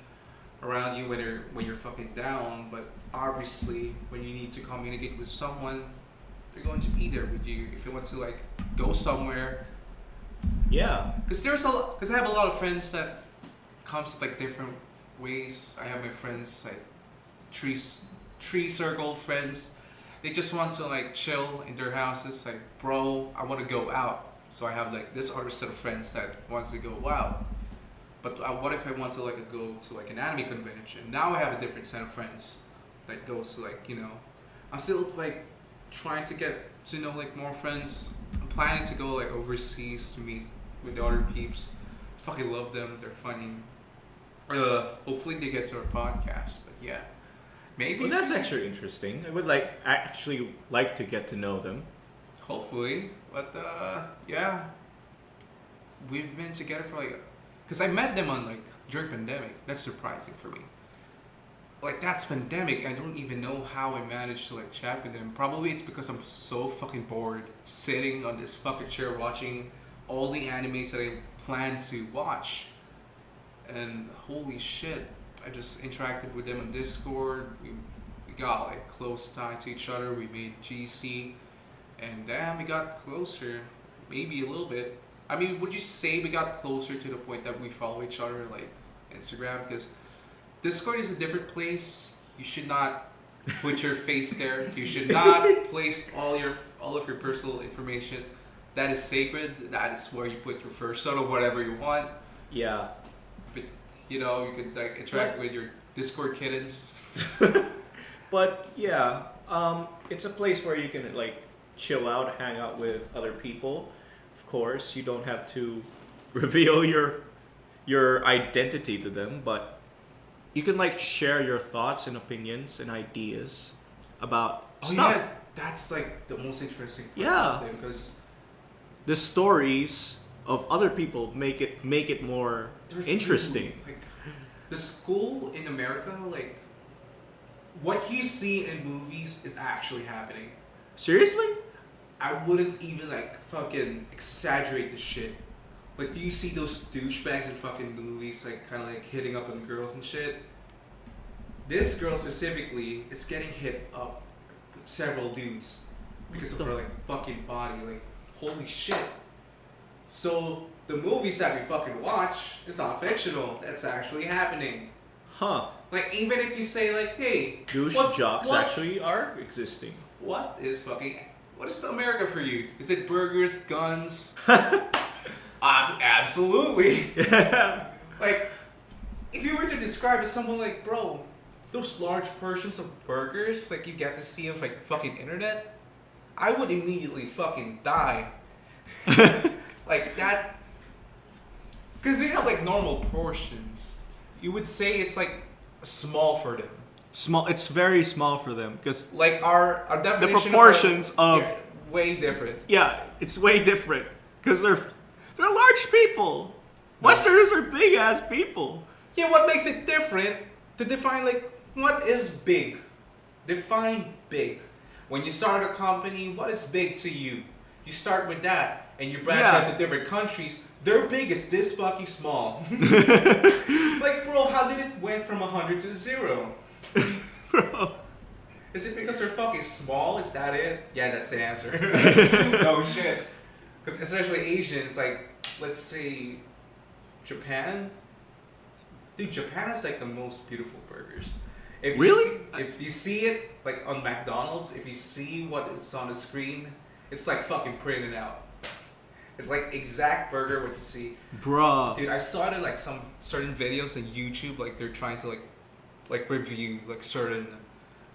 around you when you're fucking down, but obviously when you need to communicate with someone, they're going to be there with you. If you want to like go somewhere, Yeah. because I have a lot of friends that comes with like different ways. I have my friends like tree circle friends. They just want to like chill in their houses. Like, bro, I want to go out. So I have like this other set of friends that wants to go out. But what if I want to like go to like an anime convention? Now I have a different set of friends that goes to like, you know, I'm still like trying to get to know like more friends. I'm planning to go like overseas to meet with the other peeps. Fucking love them. They're funny. Hopefully they get to our podcast. But yeah, maybe. Well, that's actually interesting. I would actually like to get to know them. Hopefully, but yeah, we've been together for like, cause I met them on like during pandemic. That's surprising for me. Like that's pandemic. I don't even know how I managed to like chat with them. Probably it's because I'm so fucking bored sitting on this fucking chair watching all the animes that I plan to watch. And holy shit, I just interacted with them on Discord. We got like close tie to each other. We made GC. And damn, we got closer, maybe a little bit. I mean, would you say we got closer to the point that we follow each other like Instagram? Because Discord is a different place. You should not put your face there. You should not place all of your personal information. That is sacred. That is where you put your first or whatever you want. Yeah. But you know, you could like interact with your Discord kittens. But yeah, it's a place where you can like chill out, hang out with other people. Of course, you don't have to reveal your identity to them, but you can like share your thoughts and opinions and ideas about stuff. Yeah, that's like the most interesting part Yeah. of them because The stories of other people make it more there's interesting. like the school in America, like what you see in movies is actually happening. Seriously? I wouldn't even like fucking exaggerate the shit. Like, do you see those douchebags in fucking movies, like kind of like hitting up on girls and shit? This girl specifically is getting hit up with several dudes because of her like fucking body. Like, holy shit. So the movies that we fucking watch is not fictional. That's actually happening. Huh. Like, even if you say like, hey, Douche what's- jocks what's- actually are existing. what is America for you? Is it burgers, guns? Absolutely. Like, if you were to describe it, someone like, bro, those large portions of burgers, like you get to see on like fucking internet, I would immediately fucking die. Like that, because we have like normal portions. You would say it's like small for them. Small. It's very small for them because Like our definition proportions of- yeah, way different. yeah, it's way different because they're large people. Westerners are big ass people. Yeah, what makes it different to define like what is big? Define big. When you start a company, what is big to you? You start with that and you branch Yeah. out to different countries. Their big is this fucking small. Like, bro, how did it went from 100 to 0? Bro. Is it because they're fucking small? Is that it? Yeah, that's the answer. No shit. Because especially Asians, like, let's say Japan. Dude, Japan has like the most beautiful burgers. If you Really? see- if you see it like on McDonald's, if you see what is on the screen, it's like fucking printed out. It's like exact burger what you see. Bruh. Dude, I saw it in like some certain videos on YouTube, like they're trying to like review like certain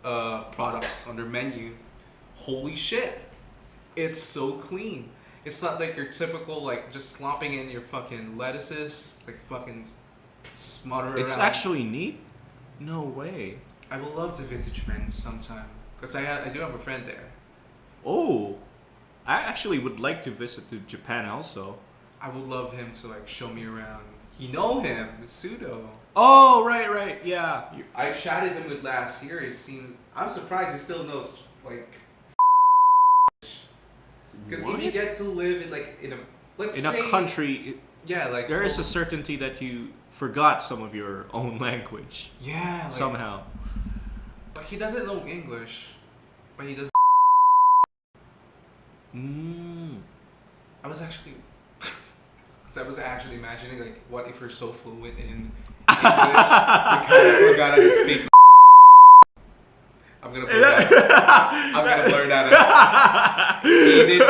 products on their menu. Holy shit. It's so clean. It's not like your typical like just slopping in your fucking lettuces, like fucking smother It's around. actually neat. No way. I would love to visit Japan sometime because I do have a friend there. Oh, I actually would like to visit to Japan also. I would love him to like show me around. You know him, it's Pseudo. Oh, right, yeah. I chatted him with last year. I'm surprised he still knows like. Because if you get to live in like in a country, yeah, like there is a certainty that you forgot some of your own language. Yeah, like, somehow. But he doesn't know English, but he does. I was actually imagining like, what if you're so fluent in English, you kind of forgot how to speak. I'm gonna blur that out. He did.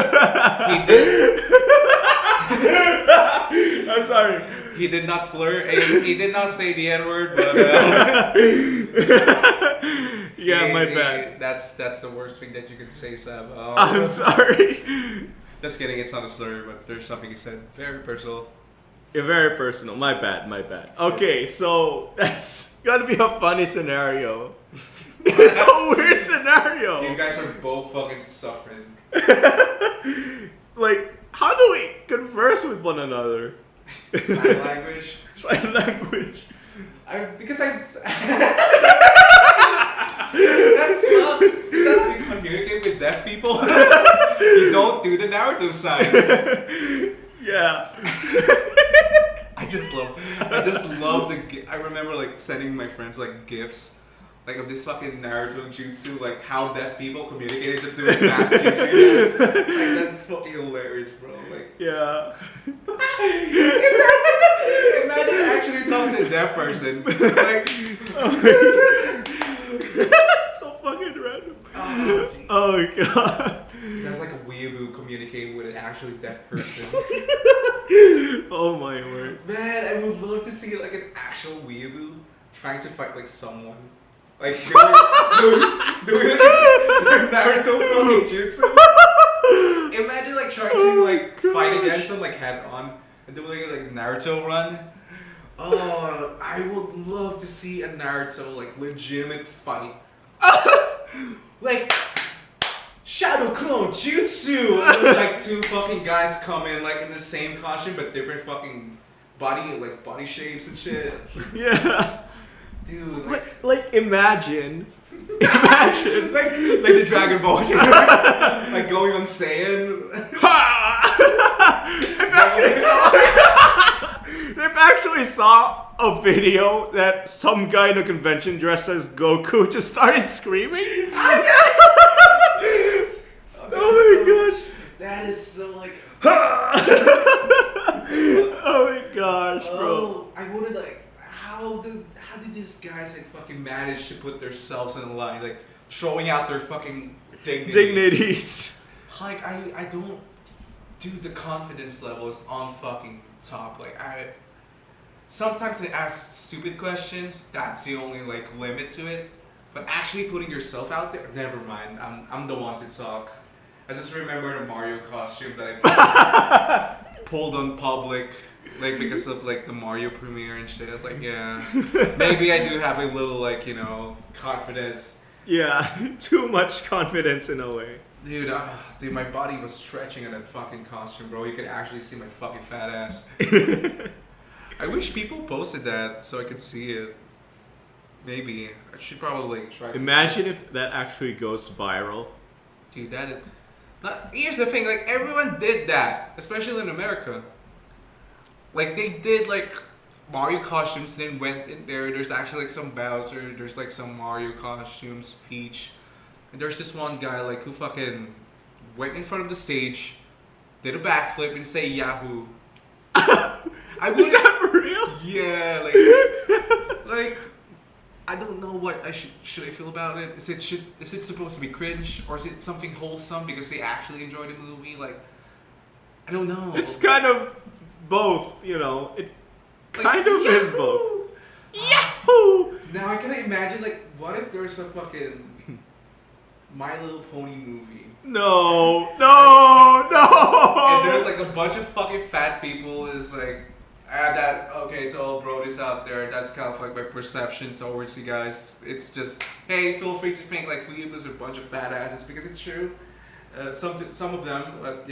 I'm sorry. He did not slur. He did not say the N word, but yeah, my bad. That's the worst thing that you can say, Sab. I'm sorry. Just kidding. It's not a slur, but there's something you said very personal. Yeah, very personal. My bad. Okay, so that's gotta be a funny scenario. It's a weird scenario. You guys are both fucking suffering. Like, how do we converse with one another? Sign language. Sign language. That sucks. Is that how you communicate with deaf people? You don't do the narrative signs. Yeah. I just love I remember like sending my friends like gifs like of this fucking Naruto jutsu, like how deaf people communicated just doing fast jutsu. Like that's fucking hilarious, bro. Like yeah. Imagine actually talking to a deaf person. Like That's so fucking random. Oh my god. That's like a weeaboo communicating with an actually deaf person. Oh my word. Man, I would love to see like an actual weeaboo trying to fight like someone. Like doing their Naruto fucking jutsu. Imagine like trying to like fight against them like head on and doing like Naruto run. Oh, I would love to see a Naruto like legitimate fight. Like Shadow Clone Jutsu! And there's like two fucking guys come in like in the same costume but different fucking body shapes and shit. Yeah. Dude, like imagine like the Dragon Ball shit. Like going on Saiyan. They've actually saw a video that some guy in a convention dressed as Goku just started screaming. Oh my gosh. That is so like. Oh my gosh, bro. I wanted like, how do these guys like fucking manage to put themselves in a line, like throwing out their fucking dignities. Like I don't, dude. The confidence level is on fucking top. Like sometimes they ask stupid questions. That's the only like limit to it. But actually putting yourself out there, never mind. I'm the one to talk. I just remember the Mario costume that I pulled on public, like because of like the Mario premiere and shit. Like yeah, maybe I do have a little like confidence. Yeah, too much confidence in a way. Dude, my body was stretching in that fucking costume, bro. You could actually see my fucking fat ass. I wish people posted that so I could see it. Maybe I should probably try. Imagine if that actually goes viral. Dude, that is. Here's the thing, like everyone did that, especially in America. Like they did like Mario costumes, then went in there. There's actually like some Bowser. There's like some Mario costumes, Peach, and there's this one guy like who fucking went in front of the stage, did a backflip and say Yahoo. Is that for real? Yeah, like I don't know what I should I feel about it. Is it supposed to be cringe or is it something wholesome because they actually enjoy the movie? Like I don't know. It's kind of both, you know. It kind of Yahoo! is both. Yahoo! Now I can imagine like what if there's a fucking My Little Pony movie No. and there's like a bunch of fucking fat people is like to all brodies out there, that's kind of like my perception towards you guys. It's just, hey, feel free to think like weebs are a bunch of fat asses because it's true. Some of them, but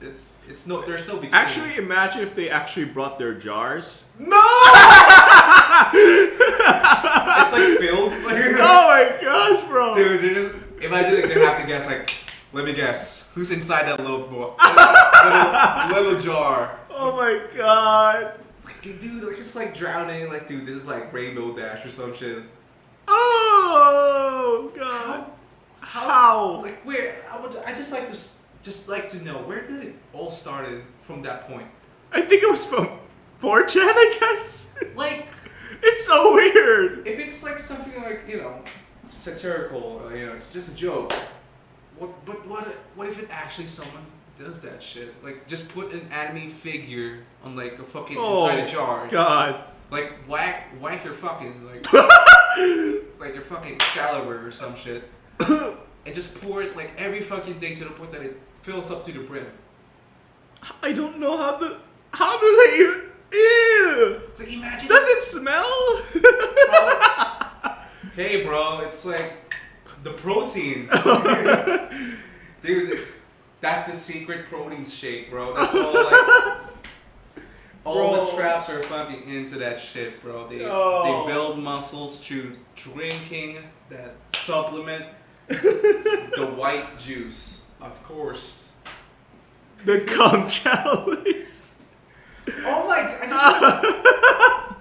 It's no. They're still between. Actually, imagine if they actually brought their jars. no. It's like filled. Oh my gosh, bro! Dude, they're just imagine like, they have to guess like, let me guess, who's inside that little jar? Oh my god! Like, dude, like it's like drowning. Like, dude, this is like Rainbow Dash or some shit. Oh god! How? Like, where? I just like to know where did it all started from that point. I think it was from 4chan, I guess. Like, It's so weird. if it's like something like satirical, it's just a joke. What if it actually someone does that shit? Like, just put an anime figure on like a fucking inside a jar. God. Like wank your fucking like like your fucking Excalibur or some shit, and just pour it like every fucking day to the point that it fills up to the brim. I don't know how do they even. Ew. Like, imagine. Does it smell? Hey, bro, it's like the protein, dude. That's the secret protein shake, bro. That's all like. All Bro. the traps are fucking into that shit, bro. They build muscles through drinking that supplement, the white juice, of course. The cum chalice. Oh my god!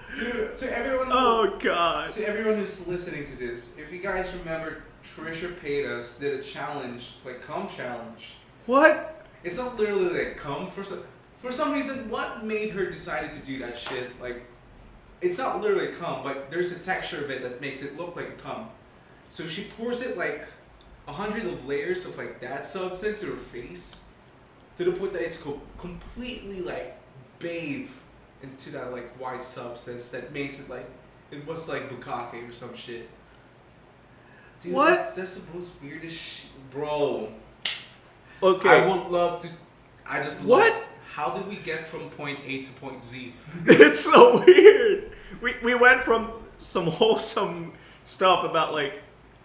To everyone, Oh god. to everyone who's listening to this, if you guys remember, Trisha Paytas did a challenge, like cum challenge. What? It's not literally like cum for some reason. What made her decided to do that shit? Like, it's not literally cum, but there's a texture of it that makes it look like a cum. So she pours it like 100 of layers of like that substance to her face, to the point that it's completely like bathed into that like white substance that makes it like it was like bukkake or some shit. Dude, What? That's the most weirdest shit, bro. Okay. I would love to. I just What? love- How did we get from point A to point Z? It's so weird. We went from some wholesome stuff about like,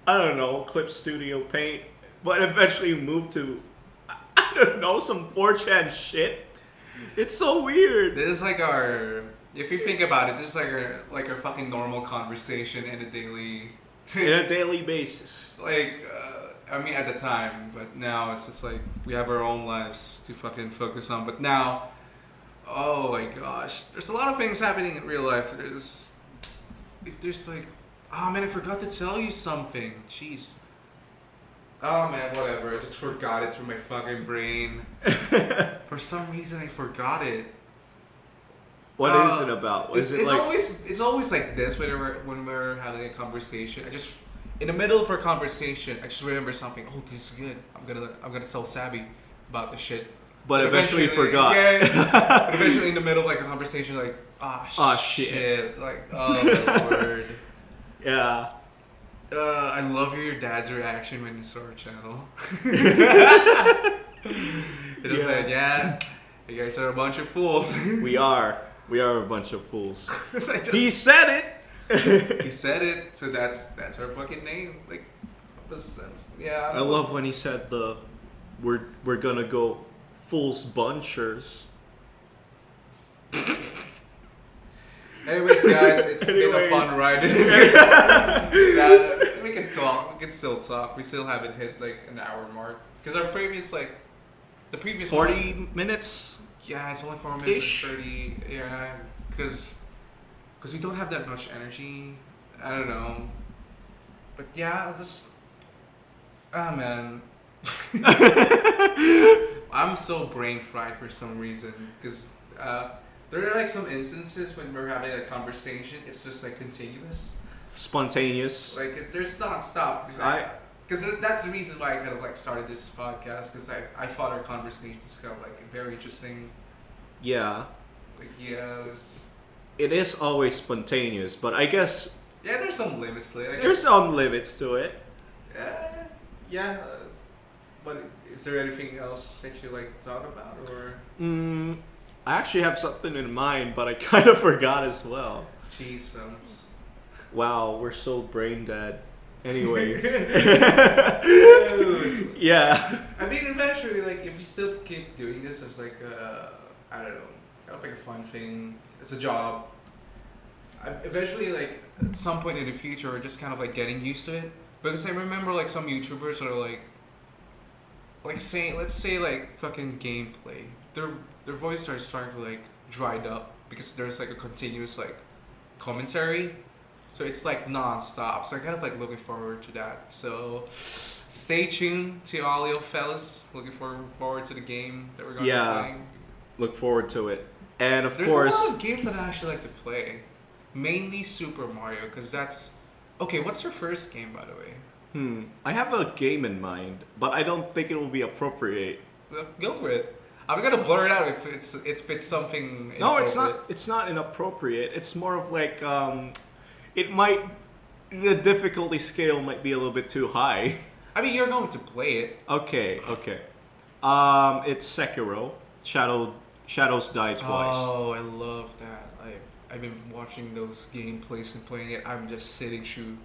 I don't know, Clip Studio Paint, but eventually moved to, I don't know, some 4chan shit. It's so weird. This is like our. If you think about it, this is like our fucking normal conversation in a daily. On a daily basis. Like, I mean, at the time, but now it's just like we have our own lives to fucking focus on. But now, oh my gosh, there's a lot of things happening in real life. There's like, oh man, I forgot to tell you something. Jeez. Oh man, whatever. I just forgot it through my fucking brain. For some reason, I forgot it. What is it about? What is it it's like? it's always like this when we're having a conversation. I just in the middle of our conversation, I just remember something. Oh, this is good. I'm gonna tell Sabby about the shit. But eventually forgot. Yeah. But eventually, in the middle of like a conversation, like shit. Like, oh my lord. Yeah. I love your dad's reaction when you saw our channel. It was like, yeah, you guys are a bunch of fools. We are a bunch of fools. He He said it. he said it, so that's our fucking name. Like, yeah. I love when he said we're gonna go fools bunchers. Anyways, guys, it's been a Anyways. fun ride. We can talk. We can still talk. We still haven't hit like an hour mark because our previous the previous 40 one, minutes. yeah, it's only 4 minutes Ish. and 30. Yeah, because we don't have that much energy. I don't know, but yeah, this. Ah man, I'm so brain fried for some reason because there are like some instances when we're having a conversation, it's just like continuous. Spontaneous. Like there's not stop because because that's the reason why I kind of like started this podcast because I thought our conversations got like very interesting. Yeah. Like yeah, It is always spontaneous, but I guess yeah, there's some limits. Like, I there's guess, some limits to it. yeah. But is there anything else that you like to talk about or? I actually have something in mind, but I kind of forgot as well. Jeez, Wow, we're so brain dead. Anyway. Dude. Yeah. I mean, eventually, like, if you still keep doing this as like I don't know, kind of like a fun thing, it's a job. Eventually, like at some point in the future, we're just kind of like getting used to it. Because I remember like some YouTubers are like saying, let's say like fucking gameplay, their voice starts starting to like dried up because there's like a continuous like commentary. So it's like non-stop. So I'm kind of like looking forward to that. So stay tuned to all you fellas. Looking forward to the game that we're going to be Yeah. playing. Look forward to it. And of There's a course, lot of games that I actually like to play. Mainly Super Mario, because that's... Okay, what's your first game, by the way? I have a game in mind, but I don't think it will be appropriate. Well, go for it. I'm gonna blur it out if it's something... No, it's not. inappropriate. It's not inappropriate. It's more of like it might. The difficulty scale might be a little bit too high. I mean, you're going to play it. Okay. It's Sekiro. Shadows Die Twice. Oh, I love that. I've been watching those gameplays and playing it. I'm just sitting through.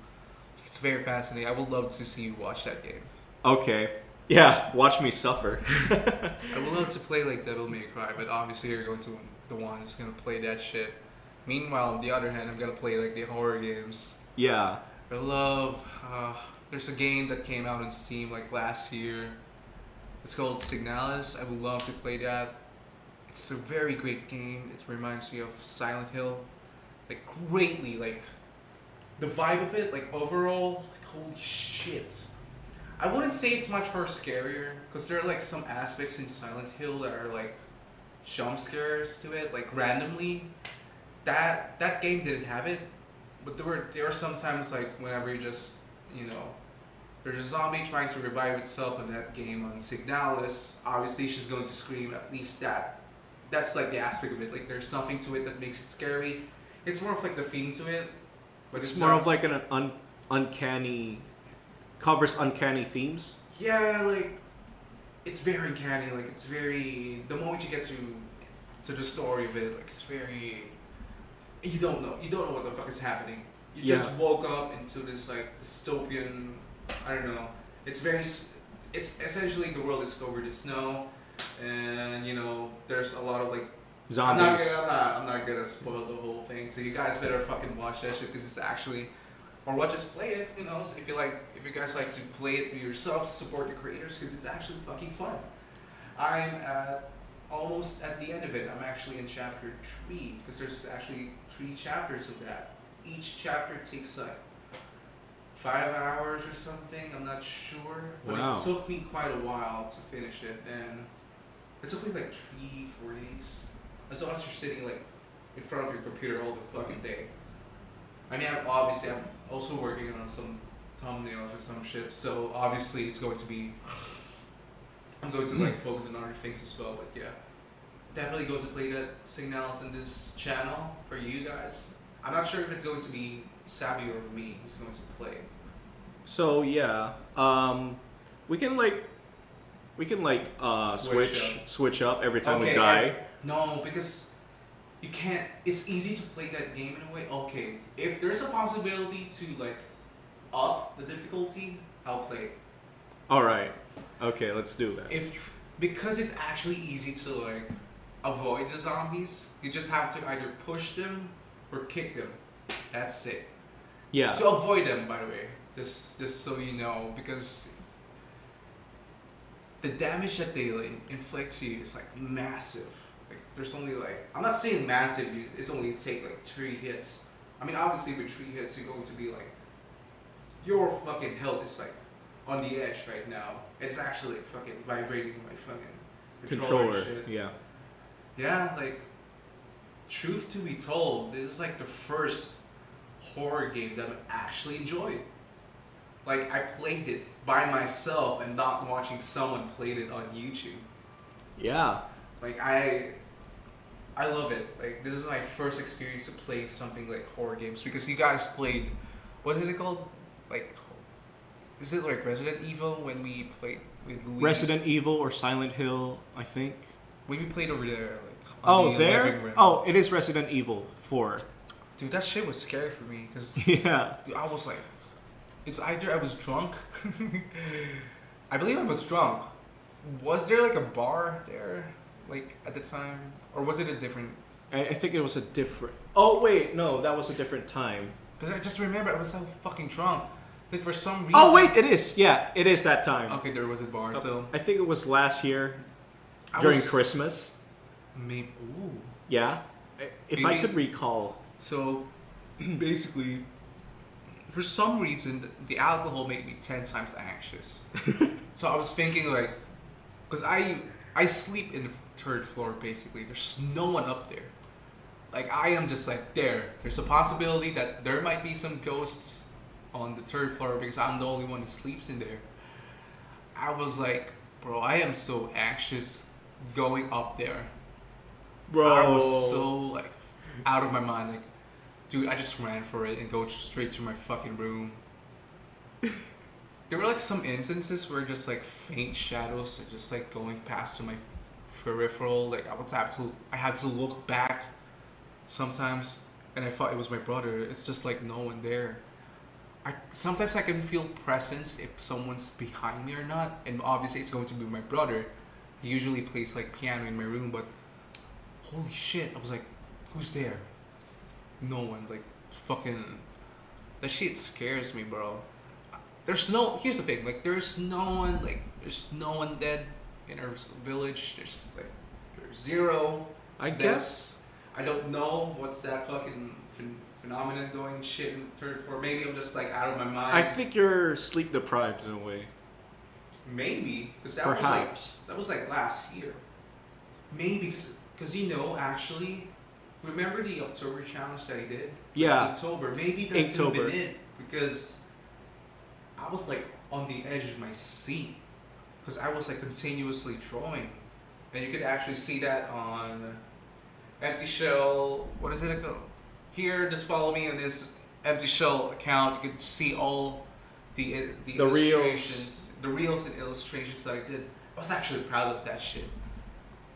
It's very fascinating. I would love to see you watch that game. Okay. Yeah. Watch me suffer. I would love to play like Devil May Cry, but obviously you're going to the one who's gonna play that shit. Meanwhile, on the other hand, I'm gonna play like the horror games. Yeah. I love. There's a game that came out on Steam like last year. It's called Signalis. I would love to play that. It's a very great game. It reminds me of Silent Hill, like greatly. Like the vibe of it, like overall, like holy shit. I wouldn't say it's much more scarier because there are like some aspects in Silent Hill that are like jump scares to it, like randomly. That game didn't have it, but there were sometimes like whenever you just there's a zombie trying to revive itself in that game on Signalis. Obviously, she's going to scream. At least that's like the aspect of it. Like there's nothing to it that makes it scary. It's more of like the theme to it, but It's more of like an uncanny. Covers uncanny themes. yeah, like it's very uncanny. Like it's very the moment you get to the story of it, like it's very you don't know what the fuck is happening. You just woke up into this like dystopian. I don't know. It's essentially the world is covered in snow, and there's a lot of like Zombies. I'm not gonna spoil the whole thing. So you guys better fucking watch that shit because it's actually, or what, just play it. If you guys like to play it yourselves, support the creators because it's actually fucking fun. I'm almost at the end of it. I'm actually in chapter 3 because there's actually 3 chapters of that. Each chapter takes like 5 hours or something. I'm not sure, but Wow. it took me quite a while to finish it, and it took me like 3-4 days. As long as you're sitting like in front of your computer all the fucking day. I mean, I'm also working on some thumbnails or some shit, so obviously it's going to be. I'm going to like focus on other things as well, but yeah, definitely going to play that signals in this channel for you guys. I'm not sure if it's going to be Sabby or me who's going to play. So yeah, we can switch up every time we die. No, because you can't. It's easy to play that game in a way. Okay, if there's a possibility to like up the difficulty, I'll play it. All right. Okay, let's do that. Because it's actually easy to like avoid the zombies, you just have to either push them or kick them. That's it. Yeah. To avoid them, by the way, just so you know, because the damage that they like, inflict to you is like massive. Like there's only like, I'm not saying massive. It's only take like 3 hits. I mean, obviously with 3 hits, you're going to be like, your fucking health is like on the edge right now. It's actually like fucking vibrating my fucking controller. and shit. Yeah. Yeah, like, truth to be told, this is like the first horror game that I actually enjoyed. Like, I played it by myself and not watching someone played it on YouTube. Yeah. Like, I love it. Like, this is my first experience of playing something like horror games because you guys played, what is it called? Like, is it like Resident Evil when we played with Louis? Resident Evil or Silent Hill, I think. When we played over there, like. Oh, the there? living room. Oh, it is Resident Evil 4. Dude, that shit was scary for me because Yeah. I was like, it's either I was drunk. I believe I was drunk, Was there like a bar there, like at the time, or was it a different? I think it was a different. Oh wait, no, that was a different time. Because I just remember I was so fucking drunk. Like for some reason. Oh wait, it is. Yeah, it is that time. Okay, there was a bar. So I think it was last year I during was- Christmas. Maybe. Ooh. Yeah, if I Maybe- could recall. So basically, for some reason, the alcohol made me 10 times anxious. So I was thinking like, because I sleep in the third floor basically. There's no one up there. Like I am just like there. There's a possibility that there might be some ghosts on the third floor because I'm the only one who sleeps in there. I was like, bro, I am so anxious going up there. Bro, I was so like out of my mind. Like, dude, I just ran for it and go straight to my fucking room. There were like some instances where just like faint shadows are just like going past to my peripheral. Like I had to look back sometimes, and I thought it was my brother. It's just like no one there. Sometimes I can feel presence if someone's behind me or not, and obviously it's going to be my brother. He usually plays like piano in my room, but holy shit, I was like, who's there? No one. Like fucking that shit scares me, bro. Here's the thing, like there's no one dead in our village. There's zero I deaths. guess. I don't know what's that fucking phenomenon going shit in third floor. Maybe I'm just like out of my mind. I think you're sleep deprived in a way. maybe because that Perhaps. was like last year. Maybe because actually, remember the October challenge that I did? Yeah. October. Maybe that could have Inktober. been it because I was like on the edge of my seat because I was like continuously drawing, and you could actually see that on Empty Shell. What is it called? Here, just follow me on this Empty Shell account. You could see all the illustrations, the reels and illustrations that I did. I was actually proud of that shit.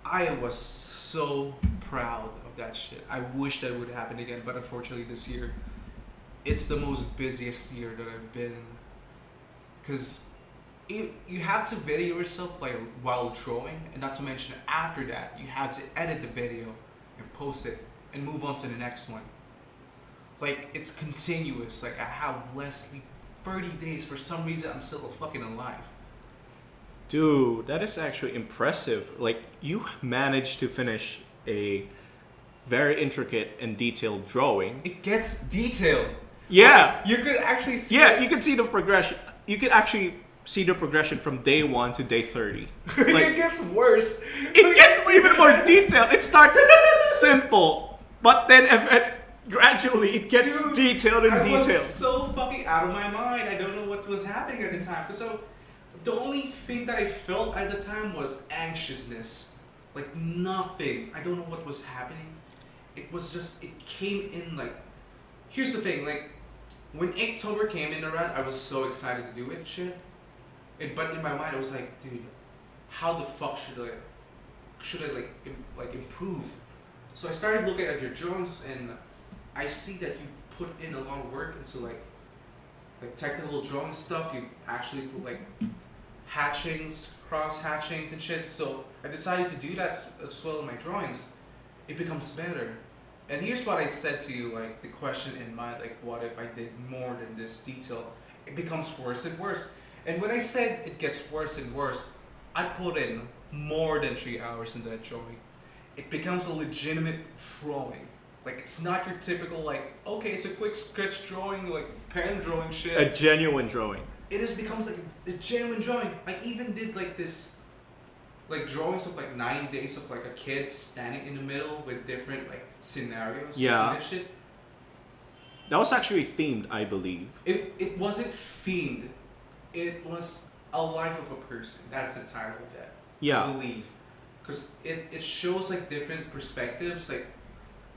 I was so proud of that shit. I wish that would happen again, but unfortunately this year, it's the most busiest year that I've been. Because you have to video yourself while drawing, and not to mention after that, you have to edit the video and post it and move on to the next one. Like, it's continuous. Like, I have less than 30 days. For some reason, I'm still fucking alive. Dude, that is actually impressive. Like, you managed to finish a very intricate and detailed drawing. It gets detailed. Yeah. You could actually see Yeah, you can see the progression. You can actually see the progression from day 1 to day 30. it Like, gets worse. it gets even more detailed. It starts simple, but then gradually it gets Dude, detailed and I detailed. was so fucking out of my mind. I don't know what was happening at the time. So the only thing that I felt at the time was anxiousness. Like nothing. I don't know what was happening. It was just, it came in like, here's the thing, like when Inktober came in around, I was so excited to do it shit. But in my mind I was like, dude, how the fuck should I like improve? So I started looking at your drawings, and I see that you put in a lot of work into like technical drawing stuff. You actually put like hatchings, cross hatchings and shit. So I decided to do that as well in my drawings. It becomes better. And here's what I said to you, like the question in mind, like what if I did more than this detail? It becomes worse and worse. And when I said it gets worse and worse, I put in more than 3 hours in that drawing. It becomes a legitimate drawing. Like it's not your typical like, okay, it's a quick sketch drawing, like pen drawing shit. A genuine drawing. It just becomes like a genuine drawing. I even did like this, like drawings of like 9 days of like a kid standing in the middle with different like scenarios. Yeah. And shit. That was actually themed, I believe. It wasn't themed. It was a life of a person. That's the title of that. Yeah. I believe. Because it shows like different perspectives. Like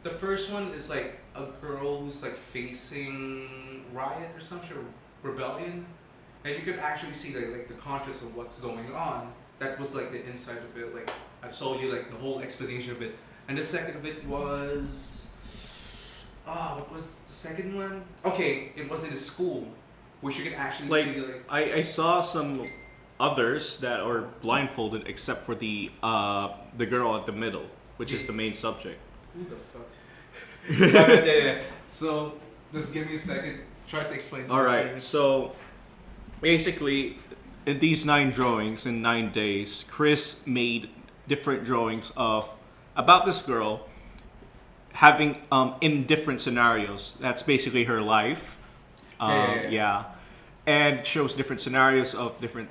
the first one is like a girl who's like facing riot or some sort of rebellion. And you could actually see like the contrast of what's going on. That was like the inside of it. Like I told you like the whole explanation of it. And the second of it was, what was the second one? Okay, it was in a school, which you could actually Like see like I saw some others that are blindfolded except for the girl at the middle, which is the main subject. Who the fuck? Yeah. So just give me a second. Try to explain. All right, so basically, in these 9 drawings in 9 days, Chris made different drawings of about this girl having in different scenarios. That's basically her life. Yeah, and shows different scenarios of different,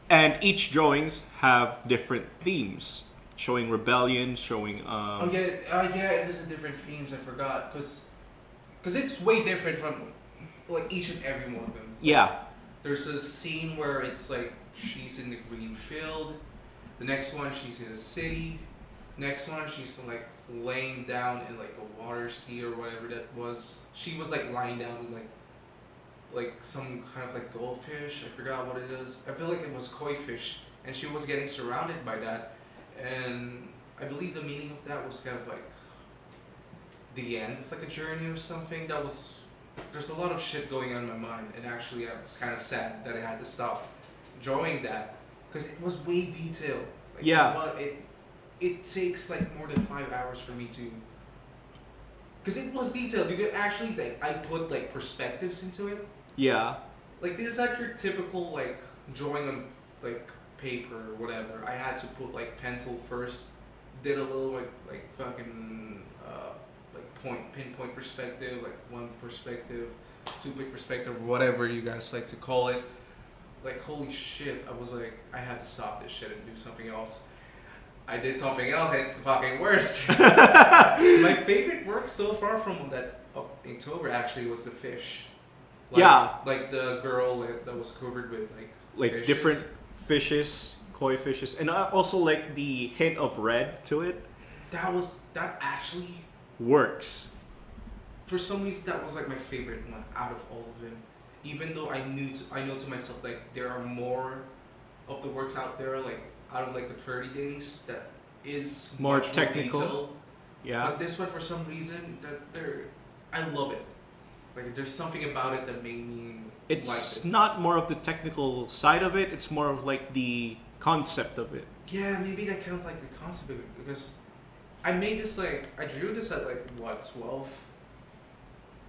and each drawings have different themes, showing rebellion, showing. It is a different themes. I forgot because it's way different from like each and every one of them. Yeah. There's a scene where it's like she's in the green field. The next one she's in a city. Next one she's like laying down in like a water sea or whatever that was. She was like lying down in like some kind of like goldfish. I forgot what it is. I feel like it was koi fish, and she was getting surrounded by that. And I believe the meaning of that was kind of like the end of like a journey or something. That was. There's a lot of shit going on in my mind, and actually I was kind of sad that I had to stop drawing that because it was way detailed. Like, Yeah. It takes like more than 5 hours for me to. Because it was detailed. You could actually like I put like perspectives into it. Yeah. Like this is like your typical like drawing on like paper or whatever. I had to put like pencil first, did a little like fucking like pinpoint perspective, like 1 perspective, 2 big perspective, whatever you guys like to call it. Like holy shit, I was like I had to stop this shit and do something else. I did something else and it's the fucking worst. My favorite work so far from that October actually was the fish. Like the girl that was covered with like fishes. Different fishes, koi fishes, and also like the hint of red to it That actually works. for some reason that was like my favorite one out of all of them. Even though I know to myself like there are more of the works out there like out of like the 30 days that is More much technical. detailed. Yeah. But this one for some reason I love it. Like there's something about it that made me It's like it. not more of the technical side of it, it's more of like the concept of it. Yeah, maybe that kind of like the concept of it because I made this like I drew this at like what 12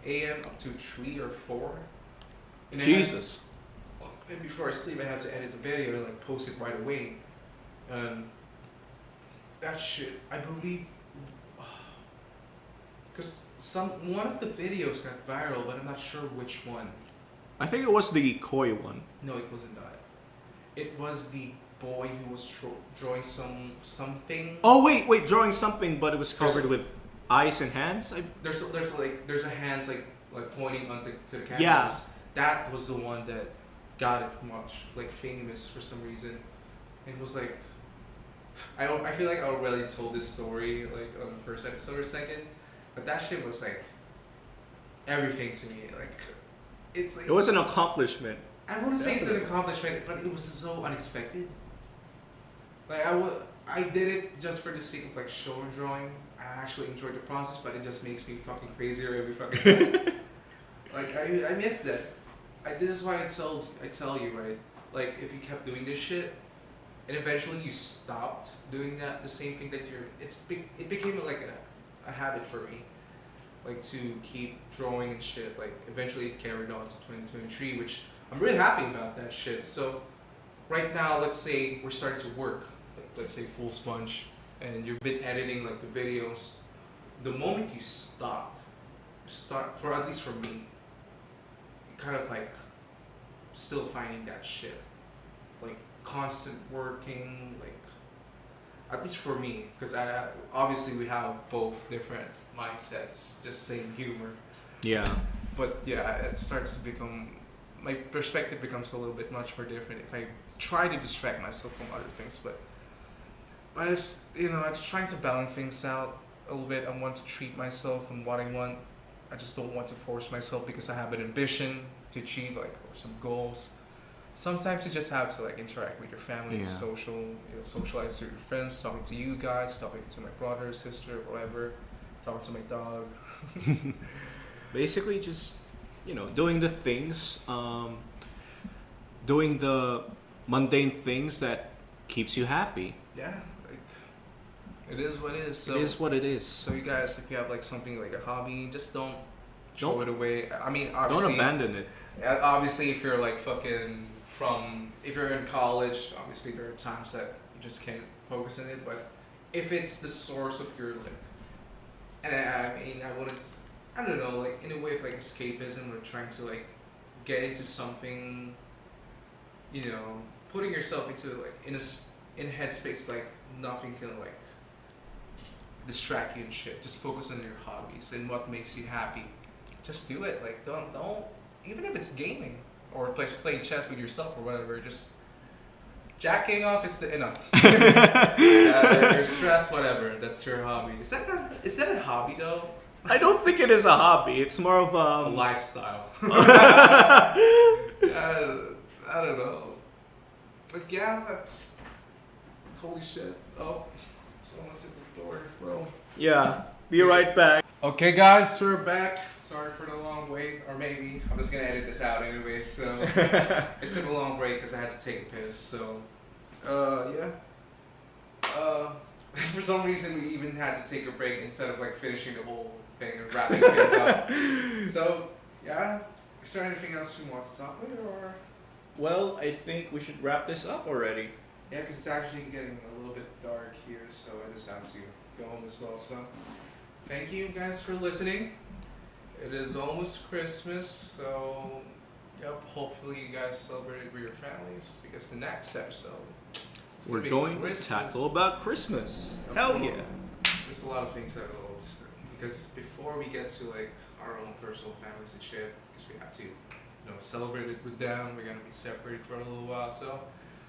a.m. up to 3 or 4. And Jesus. And before I sleep, I had to edit the video and like post it right away. That shit, I believe, because one of the videos got viral, but I'm not sure which one. I think it was the koi one. No, it wasn't that. It was the boy who was drawing something. Oh wait, drawing something, but it was covered There's- with eyes and hands. There's a hands like pointing onto to the cameras. Yeah. That was the one that got it much like famous for some reason. It was like I feel like I already told this story like on the first episode or second, but that shit was like everything to me. Like it's like It was an accomplishment. I wouldn't say it's an Definitely. accomplishment, but it was so unexpected. Like I did it just for the sake of like show drawing. I actually enjoyed the process, but it just makes me fucking crazier every fucking time. Like I missed that. This is why I tell you, right? Like if you kept doing this shit, and eventually you stopped doing that, the same thing that it became like a habit for me, like to keep drawing and shit. Like eventually it carried on to 2023, which I'm really happy about that shit. So right now, let's say we're starting to work, like let's say Full Sponge, and you've been editing like the videos. The moment you start for at least for me, you kind of like still finding that shit, like constant working, like at least for me, because I obviously we have both different mindsets, just same humor. Yeah. But yeah, it starts to become my perspective becomes a little bit much more different if I try to distract myself from other things. But I just I'm just trying to balance things out a little bit. I want to treat myself and what I want. I just don't want to force myself because I have an ambition to achieve like or some goals. Sometimes you just have to like interact with your family, Yeah. socialize with your friends, talking to you guys, talking to my brother, sister, whatever, talking to my dog. Basically, just doing the things, doing the mundane things that keeps you happy. Yeah, like it is what it is. So It is what it is. So you guys, if you have like something like a hobby, just don't throw Don't- it away. I mean, Don't obviously, abandon it. obviously, if you're like fucking if you're in college, obviously there are times that you just can't focus on it. But if it's the source of your like, and I mean, I don't know, like in a way of like escapism or trying to like get into something, you know, putting yourself into like in a headspace like nothing can like distract you and shit. Just focus on your hobbies and what makes you happy. Just do it. Like don't even if it's gaming or playing chess with yourself or whatever. Just jacking off is enough. You're stressed, whatever. That's your hobby. Is that a hobby though? I don't think it is a hobby. It's more of A a lifestyle. I don't know. But yeah, that's holy shit. Oh, someone's at the door, bro. Yeah. Be right back. Okay, guys, we're back. Sorry for the long wait, or maybe I'm just gonna edit this out anyway. So it took a long break because I had to take a piss. So, yeah. For some reason, we even had to take a break instead of like finishing the whole thing and wrapping things up. So, yeah. Is there anything else you want to talk about, or? Well, I think we should wrap this up already. Yeah, because it's actually getting a little bit dark here, so I just have to go home as well. So, thank you guys for listening. It is almost Christmas, so yep. Hopefully, you guys celebrate it with your families because the next episode We're be going to Christmas. tackle about Christmas. Of Hell course. yeah. There's a lot of things that will because before we get to like our own personal families and shit, because we have to, celebrate it with them. We're gonna be separated for a little while, so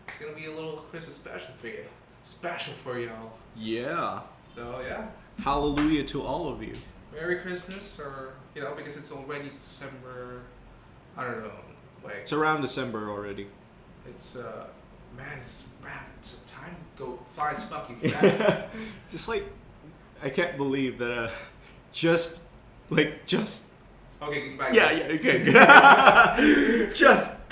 it's gonna be a little Christmas special for you, special for y'all. Yeah. So yeah, Hallelujah to all of you. Merry Christmas, or because it's already December. I don't know, like It's around December already. it's time flies fucking fast. Just like, I can't believe that, just. Okay, goodbye. Yeah, guys. yeah, okay. just.